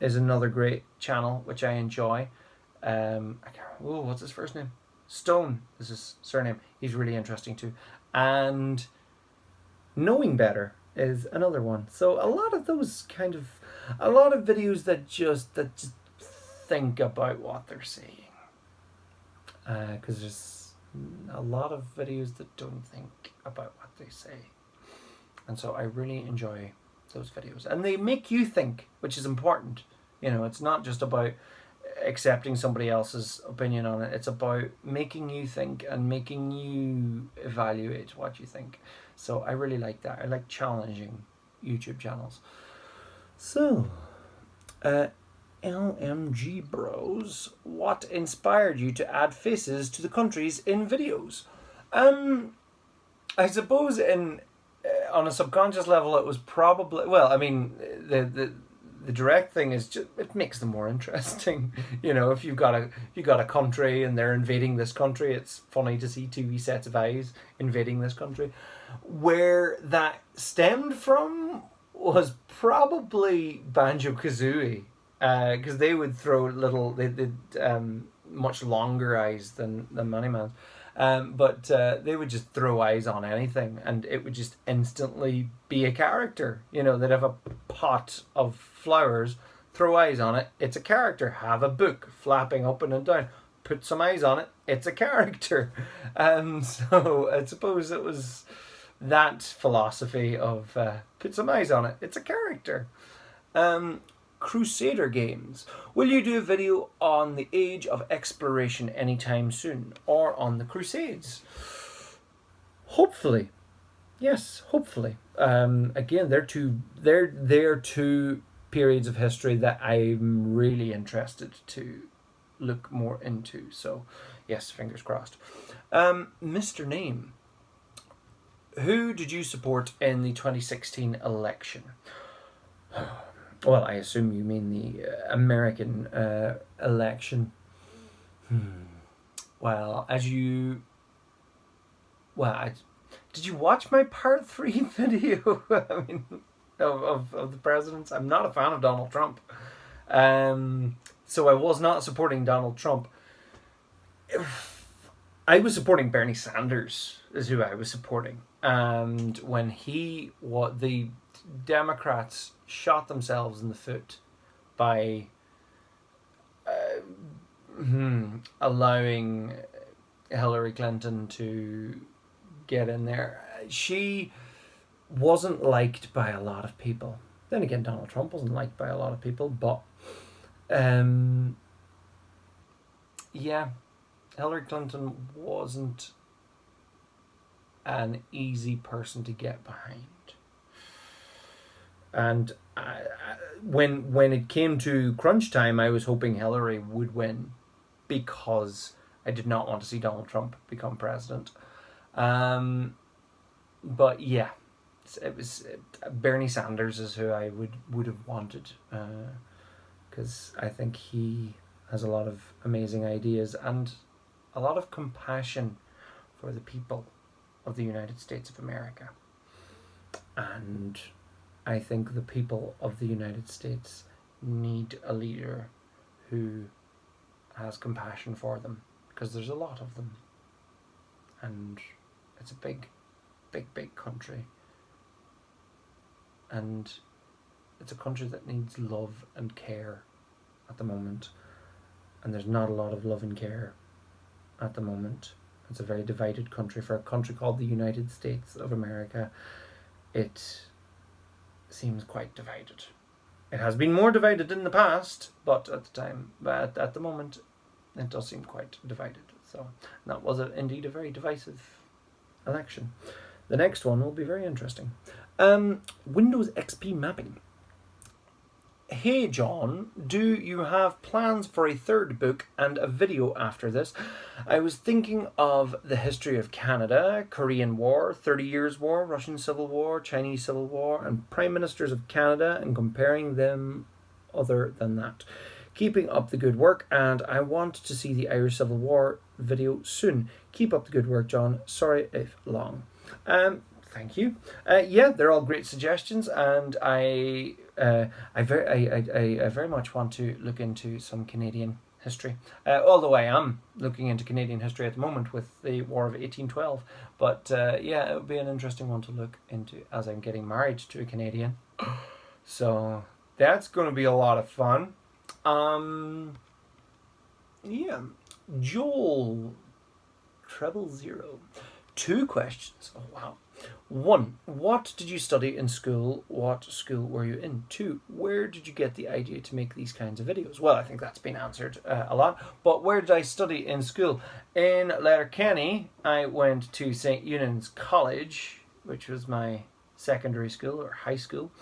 is another great channel which I enjoy. What's his first name? Stone is his surname. He's really interesting too. And Knowing Better is another one. So a lot of videos that just think about what they're saying. Because there's a lot of videos that don't think about what they say. And so I really enjoy those videos. And they make you think, which is important. It's not just about accepting somebody else's opinion on it. It's about making you think and making you evaluate what you think. So I really like that. I like challenging YouTube channels. So, LMG Bros, what inspired you to add faces to the countries in videos? I suppose on a subconscious level, it was probably, the direct thing is just, it makes them more interesting. If you've got a country and they're invading this country, it's funny to see two sets of eyes invading this country. Where that stemmed from was probably Banjo-Kazooie, because they would throw they did much longer eyes than Moneyman's. But they would just throw eyes on anything, and it would just instantly be a character. They'd have a pot of flowers, throw eyes on it, it's a character. Have a book flapping up and down, put some eyes on it, it's a character. So I suppose it was that philosophy of put some eyes on it, it's a character. Crusader Games. Will you do a video on the Age of Exploration anytime soon, or on the Crusades? Hopefully, yes. Hopefully. Again, they're two periods of history that I'm really interested to look more into. So, yes, fingers crossed. Mr. Name. Who did you support in the 2016 election? Well, I assume you mean the American election. Well, did you watch my part 3 video? I mean, of the presidents. I'm not a fan of Donald Trump. So I was not supporting Donald Trump. I was supporting Bernie Sanders, is who I was supporting. And when the Democrats shot themselves in the foot by allowing Hillary Clinton to get in there. She wasn't liked by a lot of people. Then again, Donald Trump wasn't liked by a lot of people, but yeah, Hillary Clinton wasn't an easy person to get behind. And when it came to crunch time, I was hoping Hillary would win because I did not want to see Donald Trump become president. But yeah, it was Bernie Sanders is who I would have wanted, because I think he has a lot of amazing ideas and a lot of compassion for the people of the United States of America. And I think the people of the United States need a leader who has compassion for them, because there's a lot of them. And it's a big country. And it's a country that needs love and care at the moment. And there's not a lot of love and care at the moment. It's a very divided country. For a country called the United States of America, it seems quite divided. It has been more divided in the past, but at the moment, it does seem quite divided. So that was indeed a very divisive election. The next one will be very interesting. Windows XP mapping. Hey John, do you have plans for a third book and a video after this? I was thinking of the history of Canada, Korean War, 30 Years' War, Russian Civil War, Chinese Civil War, and Prime Ministers of Canada, and comparing them other than that. Keeping up the good work, and I want to see the Irish Civil War video soon. Keep up the good work, John. Sorry if long. Thank you. Yeah, they're all great suggestions, and I very much want to look into some Canadian history. Although I am looking into Canadian history at the moment with the War of 1812. But yeah, it would be an interesting one to look into as I'm getting married to a Canadian. So that's going to be a lot of fun. Yeah, Joel Treble Zero. 2 questions. Oh wow. 1. What did you study in school? What school were you in? 2. Where did you get the idea to make these kinds of videos? Well, I think that's been answered a lot. But where did I study in school? In Letterkenny, I went to St. Eunan's College, which was my secondary school or high school.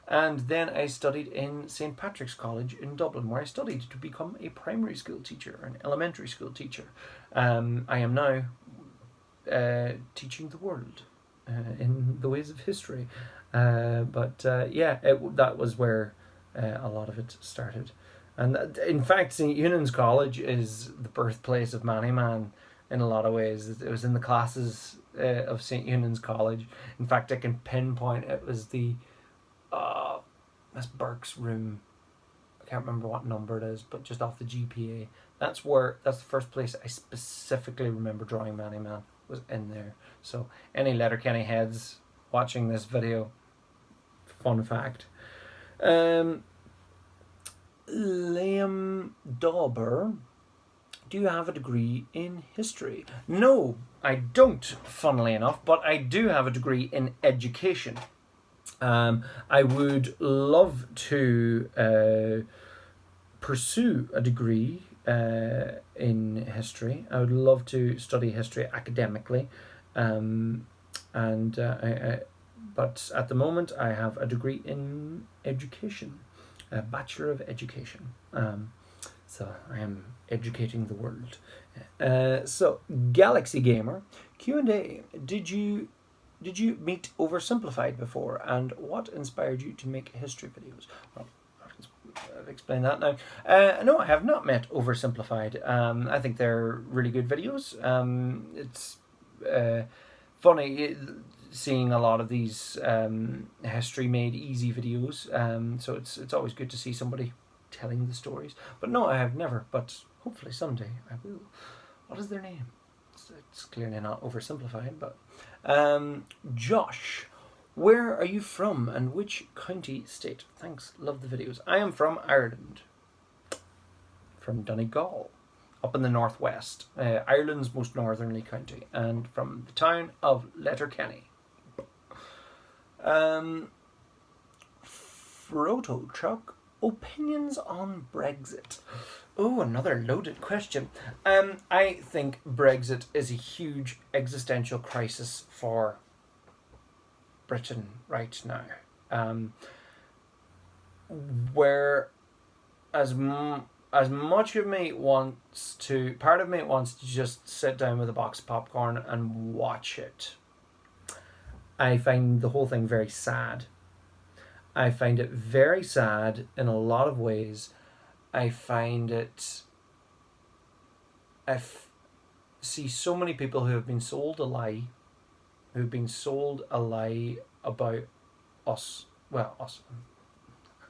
And then I studied in St. Patrick's College in Dublin, where I studied to become a primary school teacher, or an elementary school teacher. I am now teaching the world in the ways of history. Yeah, that was where a lot of it started. And in fact, St. Eunan's College is the birthplace of Manny Man in a lot of ways. It was in the classes of St. Eunan's College. In fact, I can pinpoint it was the Miss Burke's room. I can't remember what number it is, but just off the GPA. That's the first place I specifically remember drawing Manny Man, was in there. So any Letterkenny heads watching this video, fun fact. Liam Dauber, do you have a degree in history? No, I don't, funnily enough, but I do have a degree in education. I would love to pursue a degree in history. I would love to study history academically, but at the moment I have a degree in education, a Bachelor of Education. So I am educating the world. So Galaxy Gamer Q&A. Did you did you meet Oversimplified before, and what inspired you to make history videos? Well, I've explained that now. No, I have not met Oversimplified. I think they're really good videos. It's funny seeing a lot of these history made easy videos. So it's always good to see somebody telling the stories. But no, I have never. But hopefully someday I will. What is their name? It's clearly not Oversimplified. But Josh, where are you from and which county, state? Thanks, love the videos. I am from Ireland, from Donegal, up in the northwest, Ireland's most northerly county, and from the town of Letterkenny. Froto Chuck, opinions on Brexit? Oh, another loaded question. I think Brexit is a huge existential crisis for Britain right now. Where as much of me wants to, part of me wants to just sit down with a box of popcorn and watch it. I find the whole thing very sad. I find it very sad in a lot of ways. I find it... see so many people who have been sold a lie, about us. Well, us.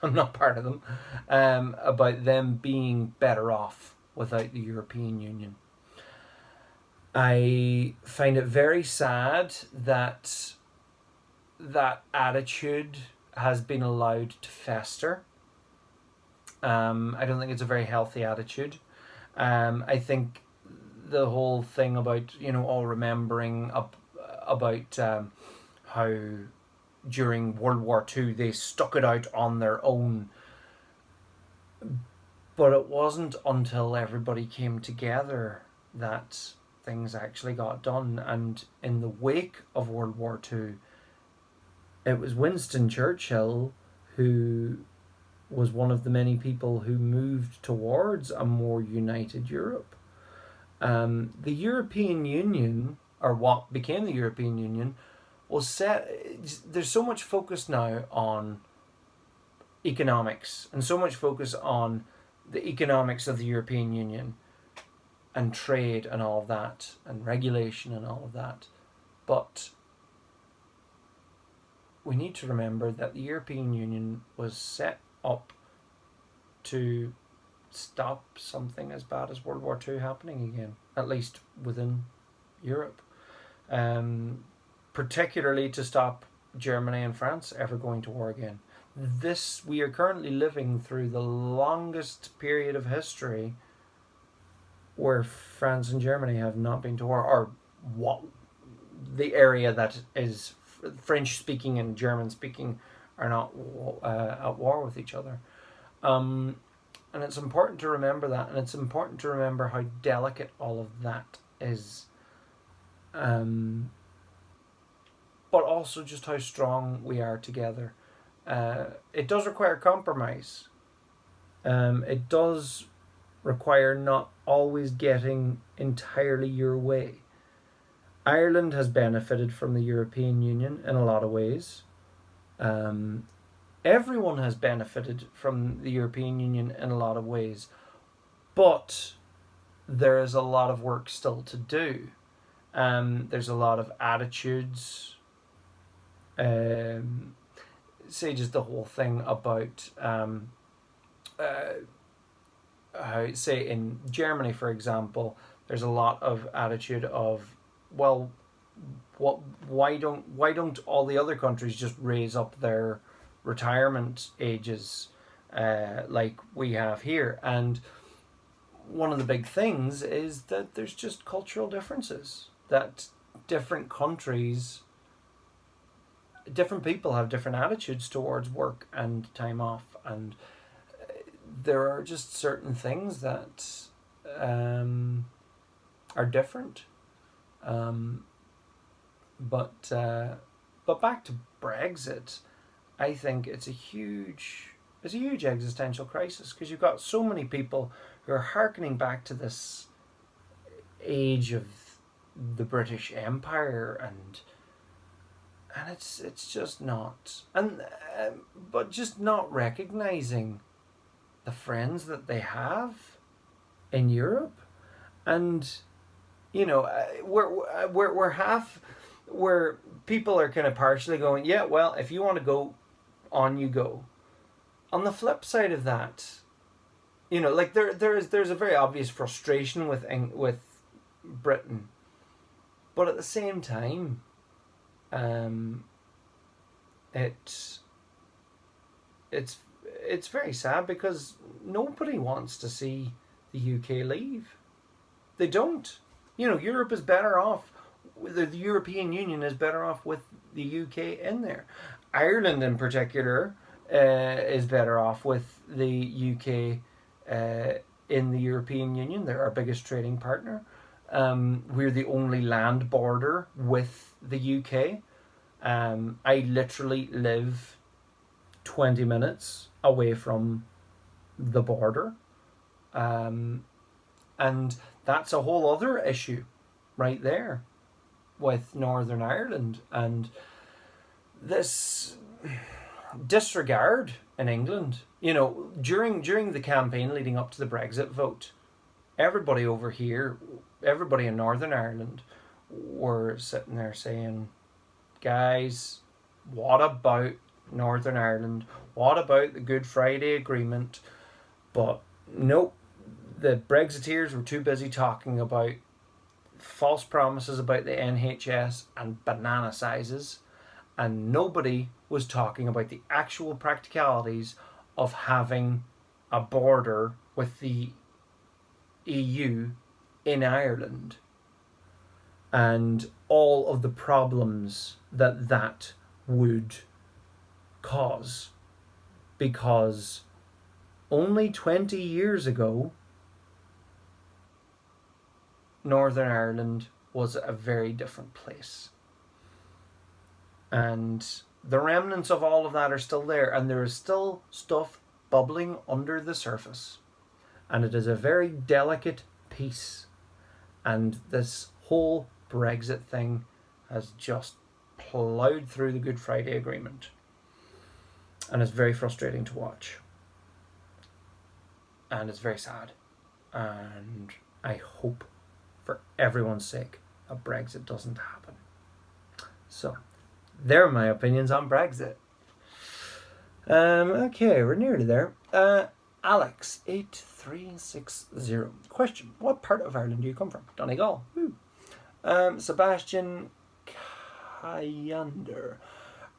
I'm not part of them. About them being better off without the European Union. I find it very sad that that attitude has been allowed to fester. I don't think it's a very healthy attitude. I think the whole thing about, all remembering about how during World War II they stuck it out on their own. But it wasn't until everybody came together that things actually got done. And in the wake of World War II, it was Winston Churchill who was one of the many people who moved towards a more united Europe. The European Union, or what became the European Union, was set... There's so much focus now on economics, and so much focus on the economics of the European Union, and trade and all of that, and regulation and all of that. But we need to remember that the European Union was set up to stop something as bad as World War II happening again, at least within Europe. Particularly to stop Germany and France ever going to war again. We are currently living through the longest period of history where France and Germany have not been to war, or what the area that is French speaking and German speaking are not at war with each other. And it's important to remember that, and it's important to remember how delicate all of that is. But also just how strong we are together. It does require compromise. It does require not always getting entirely your way. Ireland has benefited from the European Union in a lot of ways. Everyone has benefited from the European Union in a lot of ways. But there is a lot of work still to do. There's a lot of attitudes. Say just the whole thing about how, say in Germany, for example, there's a lot of attitude of, well, why don't all the other countries just raise up their retirement ages like we have here? And one of the big things is that there's just cultural differences, that different countries, different people have different attitudes towards work and time off, and there are just certain things that are different. But back to Brexit, I think it's a huge existential crisis, because you've got so many people who are hearkening back to this age of the British Empire and and it's just not, and but just not recognizing the friends that they have in Europe, and you know, we're half, where people are kind of partially going, yeah, well, if you want to go, on you go. On the flip side of that, you know, like there's a very obvious frustration with Britain, but at the same time, it's it's very sad because nobody wants to see the UK leave. They don't. You know, Europe is better off. The European Union is better off with the UK in there. Ireland, in particular, is better off with the UK in the European Union. They're our biggest trading partner. We're the only land border with the UK. I literally live 20 minutes away from the border. And that's a whole other issue right there with Northern Ireland, and this disregard in England. You know, during the campaign leading up to the Brexit vote, everybody over here, everybody in Northern Ireland, were sitting there saying, guys, what about Northern Ireland? What about the Good Friday Agreement? But nope, the Brexiteers were too busy talking about false promises about the NHS and banana sizes, and nobody was talking about the actual practicalities of having a border with the EU in Ireland, and all of the problems that that would cause, because only 20 years ago Northern Ireland was a very different place, and the remnants of all of that are still there, and there is still stuff bubbling under the surface, and it is a very delicate piece, and this whole Brexit thing has just ploughed through the Good Friday Agreement, and it's very frustrating to watch, and it's very sad, and I hope for everyone's sake that Brexit doesn't happen. So there are my opinions on Brexit. Okay, we're nearly there. Alex8360. Question: what part of Ireland do you come from? Donegal. Woo. Sebastian Kayander.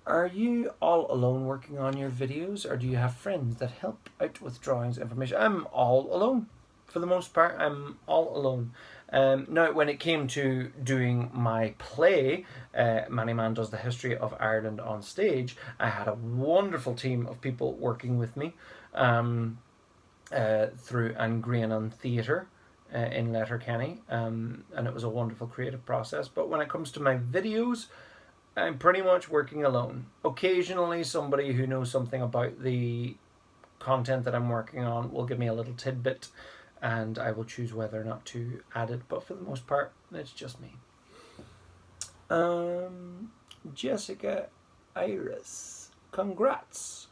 Are you all alone working on your videos, or do you have friends that help out with drawings, information? I'm all alone. For the most part, I'm all alone. Now, when it came to doing my play, Manny Man Does the History of Ireland on Stage, I had a wonderful team of people working with me through Angrianan Theatre in Letterkenny, and it was a wonderful creative process. But when it comes to my videos, I'm pretty much working alone. Occasionally, somebody who knows something about the content that I'm working on will give me a little tidbit, and I will choose whether or not to add it, but for the most part, it's just me. Jessica Iris, congrats.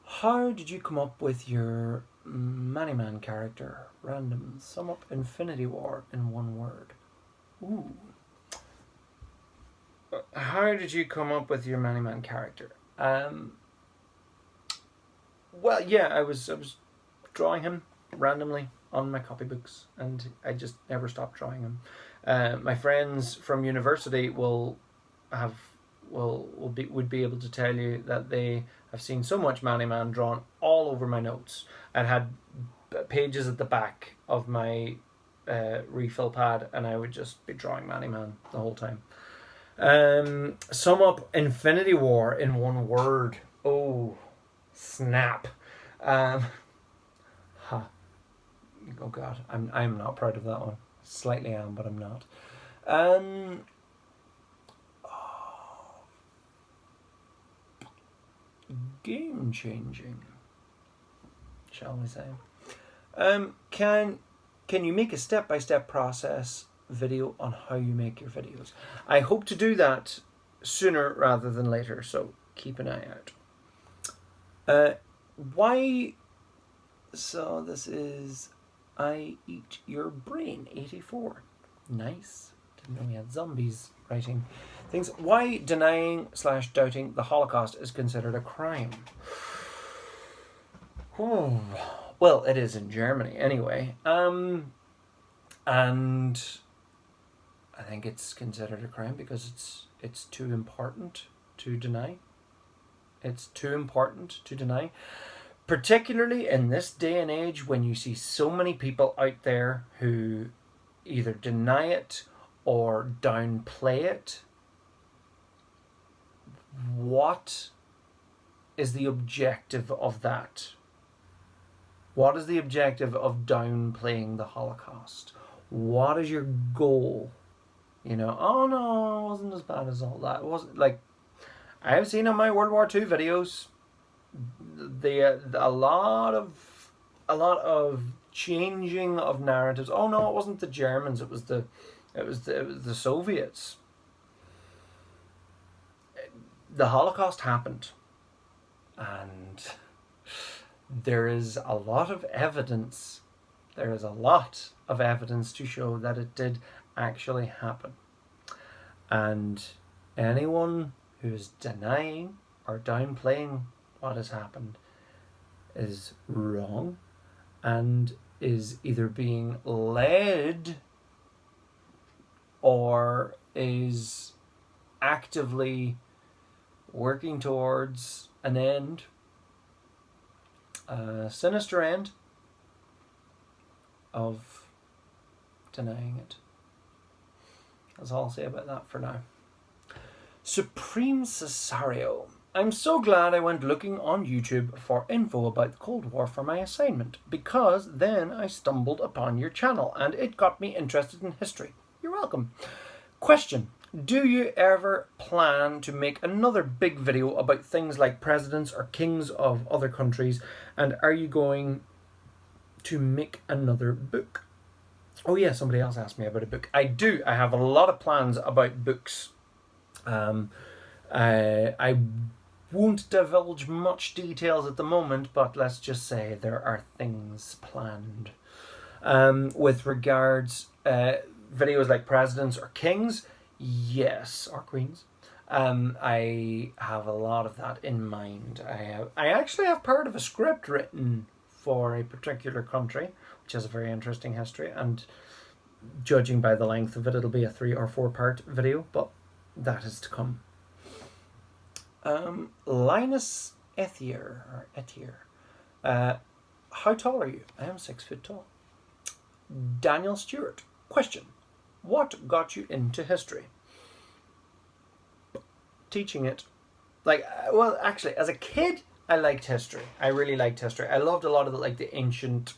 How did you come up with your Manny Man character? Random, sum up Infinity War in one word. Ooh. How did you come up with your Manny Man character? Well, yeah, I was drawing him randomly on my copybooks, and I just never stopped drawing him. My friends from university would be able to tell you that they have seen so much Manny Man drawn all over my notes. I'd had pages at the back of my refill pad, and I would just be drawing Manny Man the whole time. Sum up Infinity War in one word. Oh, snap. Oh god, I'm not proud of that one. Slightly am, but I'm not. Game changing, shall we say? Can you make a step-by-step process video on how you make your videos? I hope to do that sooner rather than later, so keep an eye out. Why? So this is I Eat Your Brain 84. Nice. Didn't know we had zombies writing things. Why denying/doubting the Holocaust is considered a crime? Oh, well, it is in Germany anyway. And I think it's considered a crime because it's too important to deny. It's too important to deny. Particularly in this day and age when you see so many people out there who either deny it or downplay it. What is the objective of that? What is the objective of downplaying the Holocaust? What is your goal? You know, oh no, it wasn't as bad as all that. It wasn't like I've seen on my World War II videos. A lot of changing of narratives. Oh no, it wasn't the Germans. It was the Soviets. The Holocaust happened, and there is a lot of evidence. There is a lot of evidence to show that it did actually happen. And anyone who is denying or downplaying what has happened is wrong and is either being led or is actively working towards an end, a sinister end of denying it. That's all I'll say about that for now. Supreme Cesario. I'm so glad I went looking on YouTube for info about the Cold War for my assignment, because then I stumbled upon your channel and it got me interested in history. You're welcome. Question. Do you ever plan to make another big video about things like presidents or kings of other countries, and are you going to make another book? Oh yeah, somebody else asked me about a book. I do. I have a lot of plans about books. I won't divulge much details at the moment, but let's just say there are things planned. With regards videos like presidents or kings, yes, or queens. I have a lot of that in mind. I actually have part of a script written for a particular country, which has a very interesting history, and judging by the length of it, it'll be a 3 or 4 part video, but that is to come. Linus Ethier, how tall are you? I am 6 foot tall. Daniel Stewart, question. What got you into history? Teaching it. Well, actually, as a kid, I liked history. I really liked history. I loved a lot of the ancient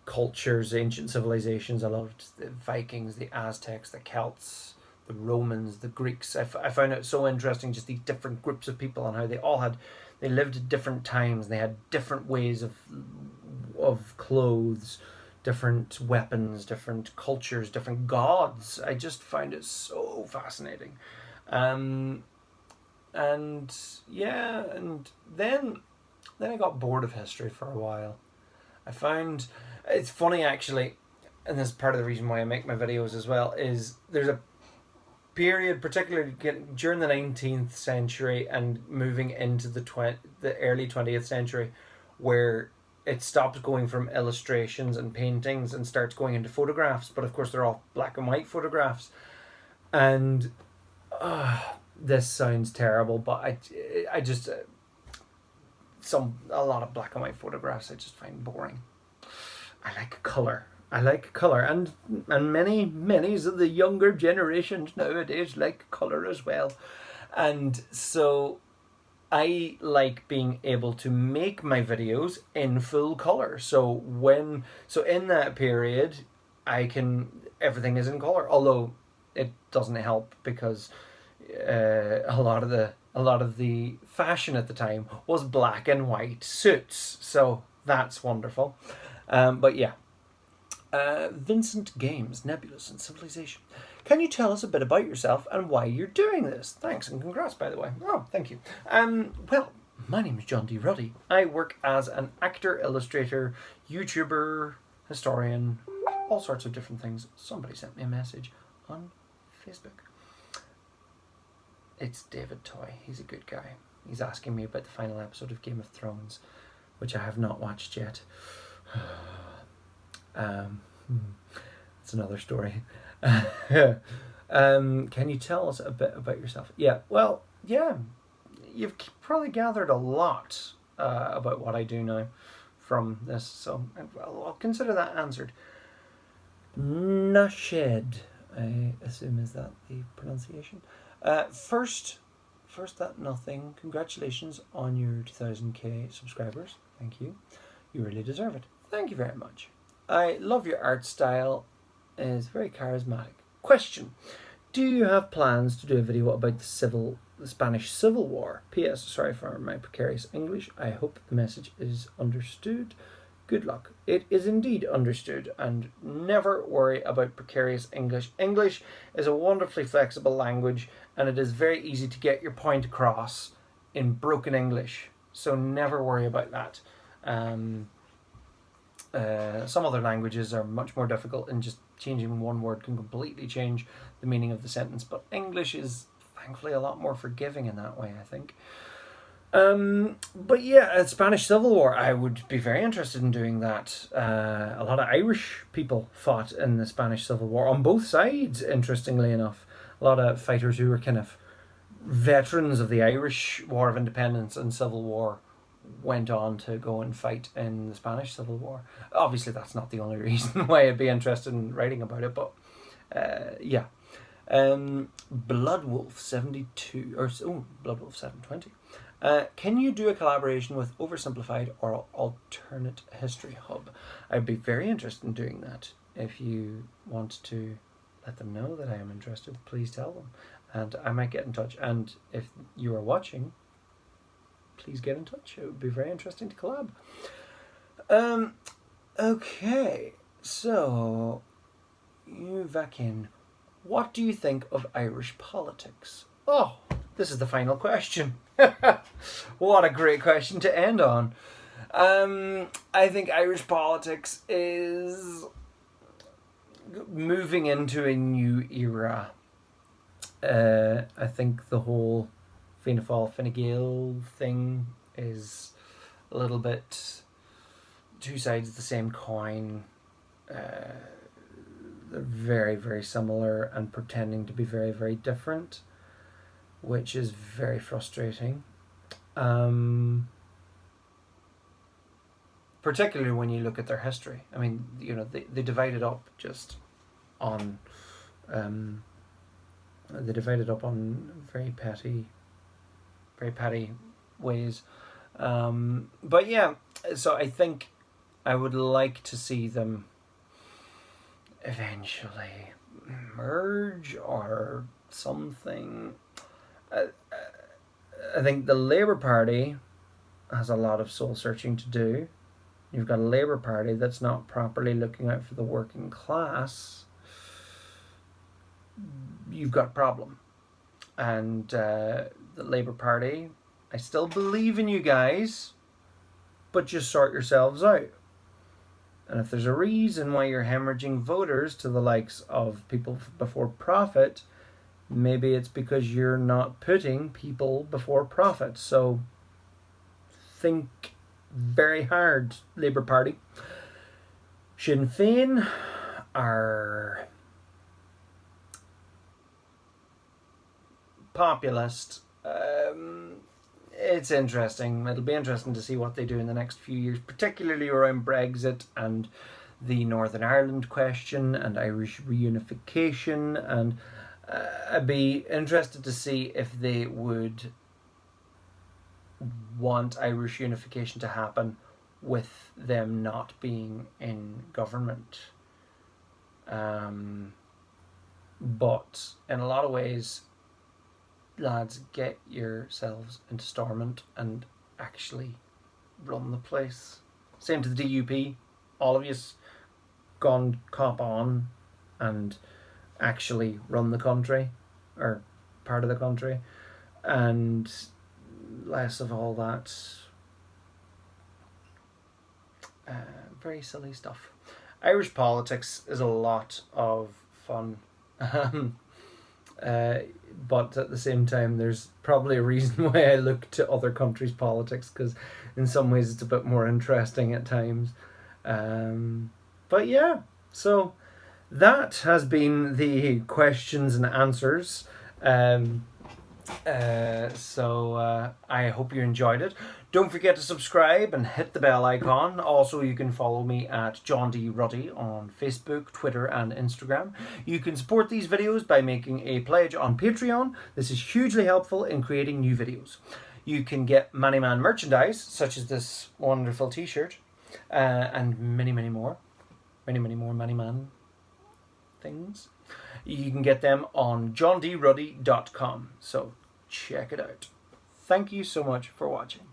cultures, ancient civilizations. I loved the Vikings, the Aztecs, the Celts, the Romans, the Greeks. I found it so interesting, just these different groups of people and how they lived at different times. They had different ways of clothes, different weapons, different cultures, different gods. I just find it so fascinating. And then I got bored of history for a while. I found it's funny actually, and this is part of the reason why I make my videos as well, is there's a period, particularly during the 19th century and moving into the early 20th century, where it stops going from illustrations and paintings and starts going into photographs. But of course, they're all black and white photographs. And this sounds terrible, but I just a lot of black and white photographs I just find boring. I like colour, and many of the younger generations nowadays like colour as well, and so I like being able to make my videos in full colour. So in that period, everything is in colour, although it doesn't help because a lot of the fashion at the time was black and white suits, so that's wonderful. But yeah, Vincent Games, Nebulous and Civilization. Can you tell us a bit about yourself and why you're doing this? Thanks and congrats, by the way. Oh, thank you. Well, my name is John D. Ruddy. I work as an actor, illustrator, YouTuber, historian, all sorts of different things. Somebody sent me a message on Facebook. It's David Toy. He's a good guy. He's asking me about the final episode of Game of Thrones, which I have not watched yet. It's another story. Can you tell us a bit about yourself? Yeah, well, yeah. You've probably gathered a lot about what I do now from this, so I'll consider that answered. Nashed, I assume, is that the pronunciation? First that nothing. Congratulations on your 2000k subscribers. Thank you. You really deserve it. Thank you very much. I love your art style. It's very charismatic. Question: do you have plans to do a video about the Spanish Civil War? P.S. Sorry for my precarious English. I hope the message is understood. Good luck. It is indeed understood, and never worry about precarious English. English is a wonderfully flexible language, and it is very easy to get your point across in broken English. So never worry about that. Some other languages are much more difficult, and just changing one word can completely change the meaning of the sentence. But English is thankfully a lot more forgiving in that way, I think. But yeah, Spanish Civil War, I would be very interested in doing that. A lot of Irish people fought in the Spanish Civil War on both sides, interestingly enough. A lot of fighters who were kind of veterans of the Irish War of Independence and Civil War went on to go and fight in the Spanish Civil War. Obviously, that's not the only reason why I'd be interested in writing about it, but yeah. Bloodwolf 72 or Bloodwolf 720. Can you do a collaboration with Oversimplified or Alternate History Hub? I'd be very interested in doing that. If you want to let them know that I am interested, please tell them, and I might get in touch. And if you are watching, please get in touch. It would be very interesting to collab. Okay, so you Vakin, what do you think of Irish politics? Oh, this is the final question. What a great question to end on. I think Irish politics is moving into a new era. I think the whole Fianna Fáil, Fine Gael thing is a little bit two sides of the same coin. They're very, very similar and pretending to be very, very different, which is very frustrating. Particularly when you look at their history. I mean, you know, they divided up just on very petty ways. But yeah, so I think I would like to see them eventually merge or something. I think the Labour Party has a lot of soul searching to do. You've got a Labour Party that's not properly looking out for the working class. You've got a problem. And the Labour Party, I still believe in you guys, but just sort yourselves out. And if there's a reason why you're hemorrhaging voters to the likes of people before profit, maybe it's because you're not putting people before profit. So think very hard, Labour Party. Sinn Féin are populist. It's interesting. It'll be interesting to see what they do in the next few years, particularly around Brexit and the Northern Ireland question and Irish reunification. And I'd be interested to see if they would want Irish unification to happen with them not being in government. But in a lot of ways, lads, get yourselves into Stormont and actually run the place. Same to the DUP, all of you. gone cop on and actually run the country, or part of the country, and less of all that very silly stuff. Irish politics is a lot of fun. But at the same time, there's probably a reason why I look to other countries' politics, because in some ways it's a bit more interesting at times. But yeah, so that has been the questions and answers. So I hope you enjoyed it. Don't forget to subscribe and hit the bell icon. Also, you can follow me at John D. Ruddy on Facebook, Twitter, and Instagram. You can support these videos by making a pledge on Patreon. This is hugely helpful in creating new videos. You can get Many Man merchandise, such as this wonderful t-shirt, and many, many more. Many, many more Many Man things. You can get them on johndruddy.com. So check it out. Thank you so much for watching.